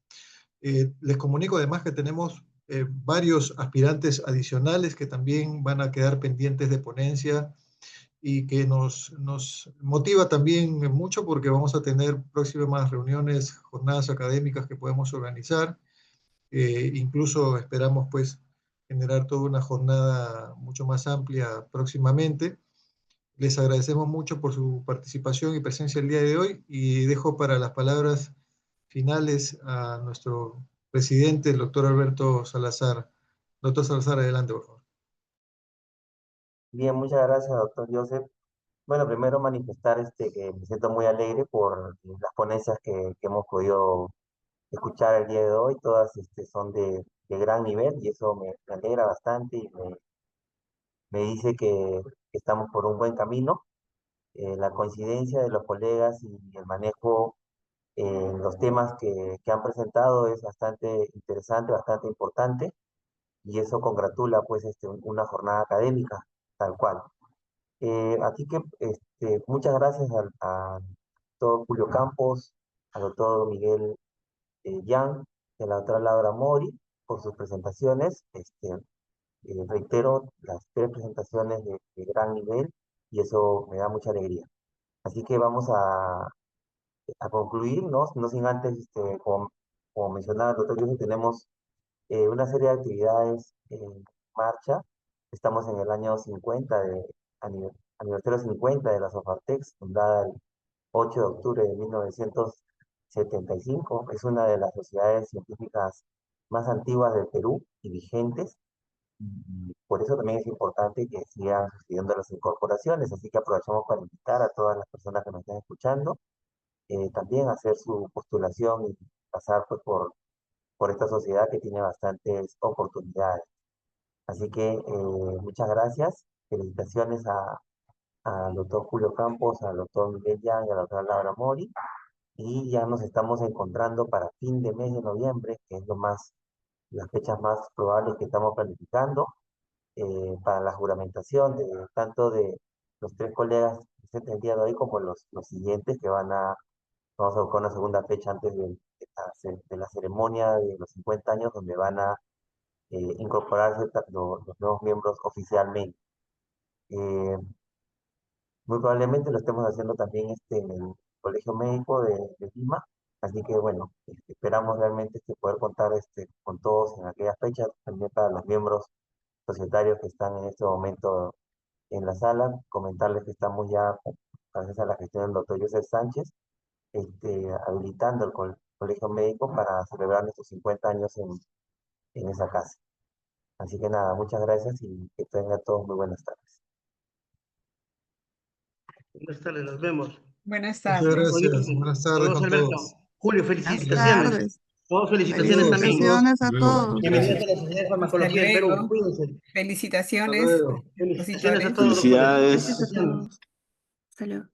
Les comunico además que tenemos varios aspirantes adicionales que también van a quedar pendientes de ponencia y que nos motiva también mucho porque vamos a tener próximas reuniones, jornadas académicas que podemos organizar. Incluso esperamos pues generar toda una jornada mucho más amplia próximamente. Les agradecemos mucho por su participación y presencia el día de hoy y dejo para las palabras finales a nuestro presidente, el doctor Alberto Salazar. Doctor Salazar, adelante, por favor. Bien, muchas gracias, doctor Joseph. Bueno, primero manifestar que me siento muy alegre por las ponencias que hemos podido escuchar el día de hoy. Todas son de gran nivel y eso me alegra bastante y me dice que estamos por un buen camino. La coincidencia de los colegas y el manejo en los temas que han presentado es bastante interesante, bastante importante y eso congratula pues una jornada académica tal cual. Así que muchas gracias al doctor Julio Campos, al doctor Miguel Yang y a la doctora Laura Mori por sus presentaciones. Reitero, las tres presentaciones de gran nivel y eso me da mucha alegría. Así que vamos a concluir, ¿no? No sin antes, como mencionaba el doctor Yusuf, tenemos una serie de actividades en marcha. Estamos en el año 50 aniversario 50 de la Sofartex, fundada el 8 de octubre de 1975. Es una de las sociedades científicas más antiguas del Perú y vigentes. Y por eso también es importante que sigan sucediendo las incorporaciones. Así que aprovechamos para invitar a todas las personas que nos estén escuchando también a hacer su postulación y pasar pues, por esta sociedad que tiene bastantes oportunidades. Así que muchas gracias. Felicitaciones al doctor Julio Campos, al doctor Miguel Yang y a la doctora Laura Mori. Y ya nos estamos encontrando para fin de mes de noviembre, que es las fechas más probables que estamos planificando, para la juramentación de tanto de los tres colegas presentes el día de hoy como los siguientes que vamos a buscar una segunda fecha antes de la ceremonia de los 50 años donde van a incorporarse los nuevos miembros oficialmente. Eh, Muy probablemente lo estemos haciendo también en el Colegio Médico de Lima, así que bueno, esperamos realmente poder contar con todos en aquellas fechas, también para los miembros societarios que están en este momento en la sala, comentarles que estamos ya, gracias a la gestión del doctor Joseph Sánchez, habilitando el Colegio Médico para celebrar nuestros 50 años en esa casa. Así que nada, muchas gracias y que tengan todos muy buenas tardes. Buenas tardes, nos vemos. Buenas Muchas tardes. gracias. Buenas tardes Saludos, con Alberto. todos. Julio, Buenas felicitaciones. tardes. Todos felicitaciones Saludos, también. saludos. Felicitaciones a Hasta luego. todos. Bienvenidos a Gracias. la Sociedad de Hasta Farmacología del Perú. luego. Cuídense. Hasta Felicitaciones, luego. Felicitaciones a expositores. todos, doctores. Gracias a Felicitaciones. todos. Hasta luego.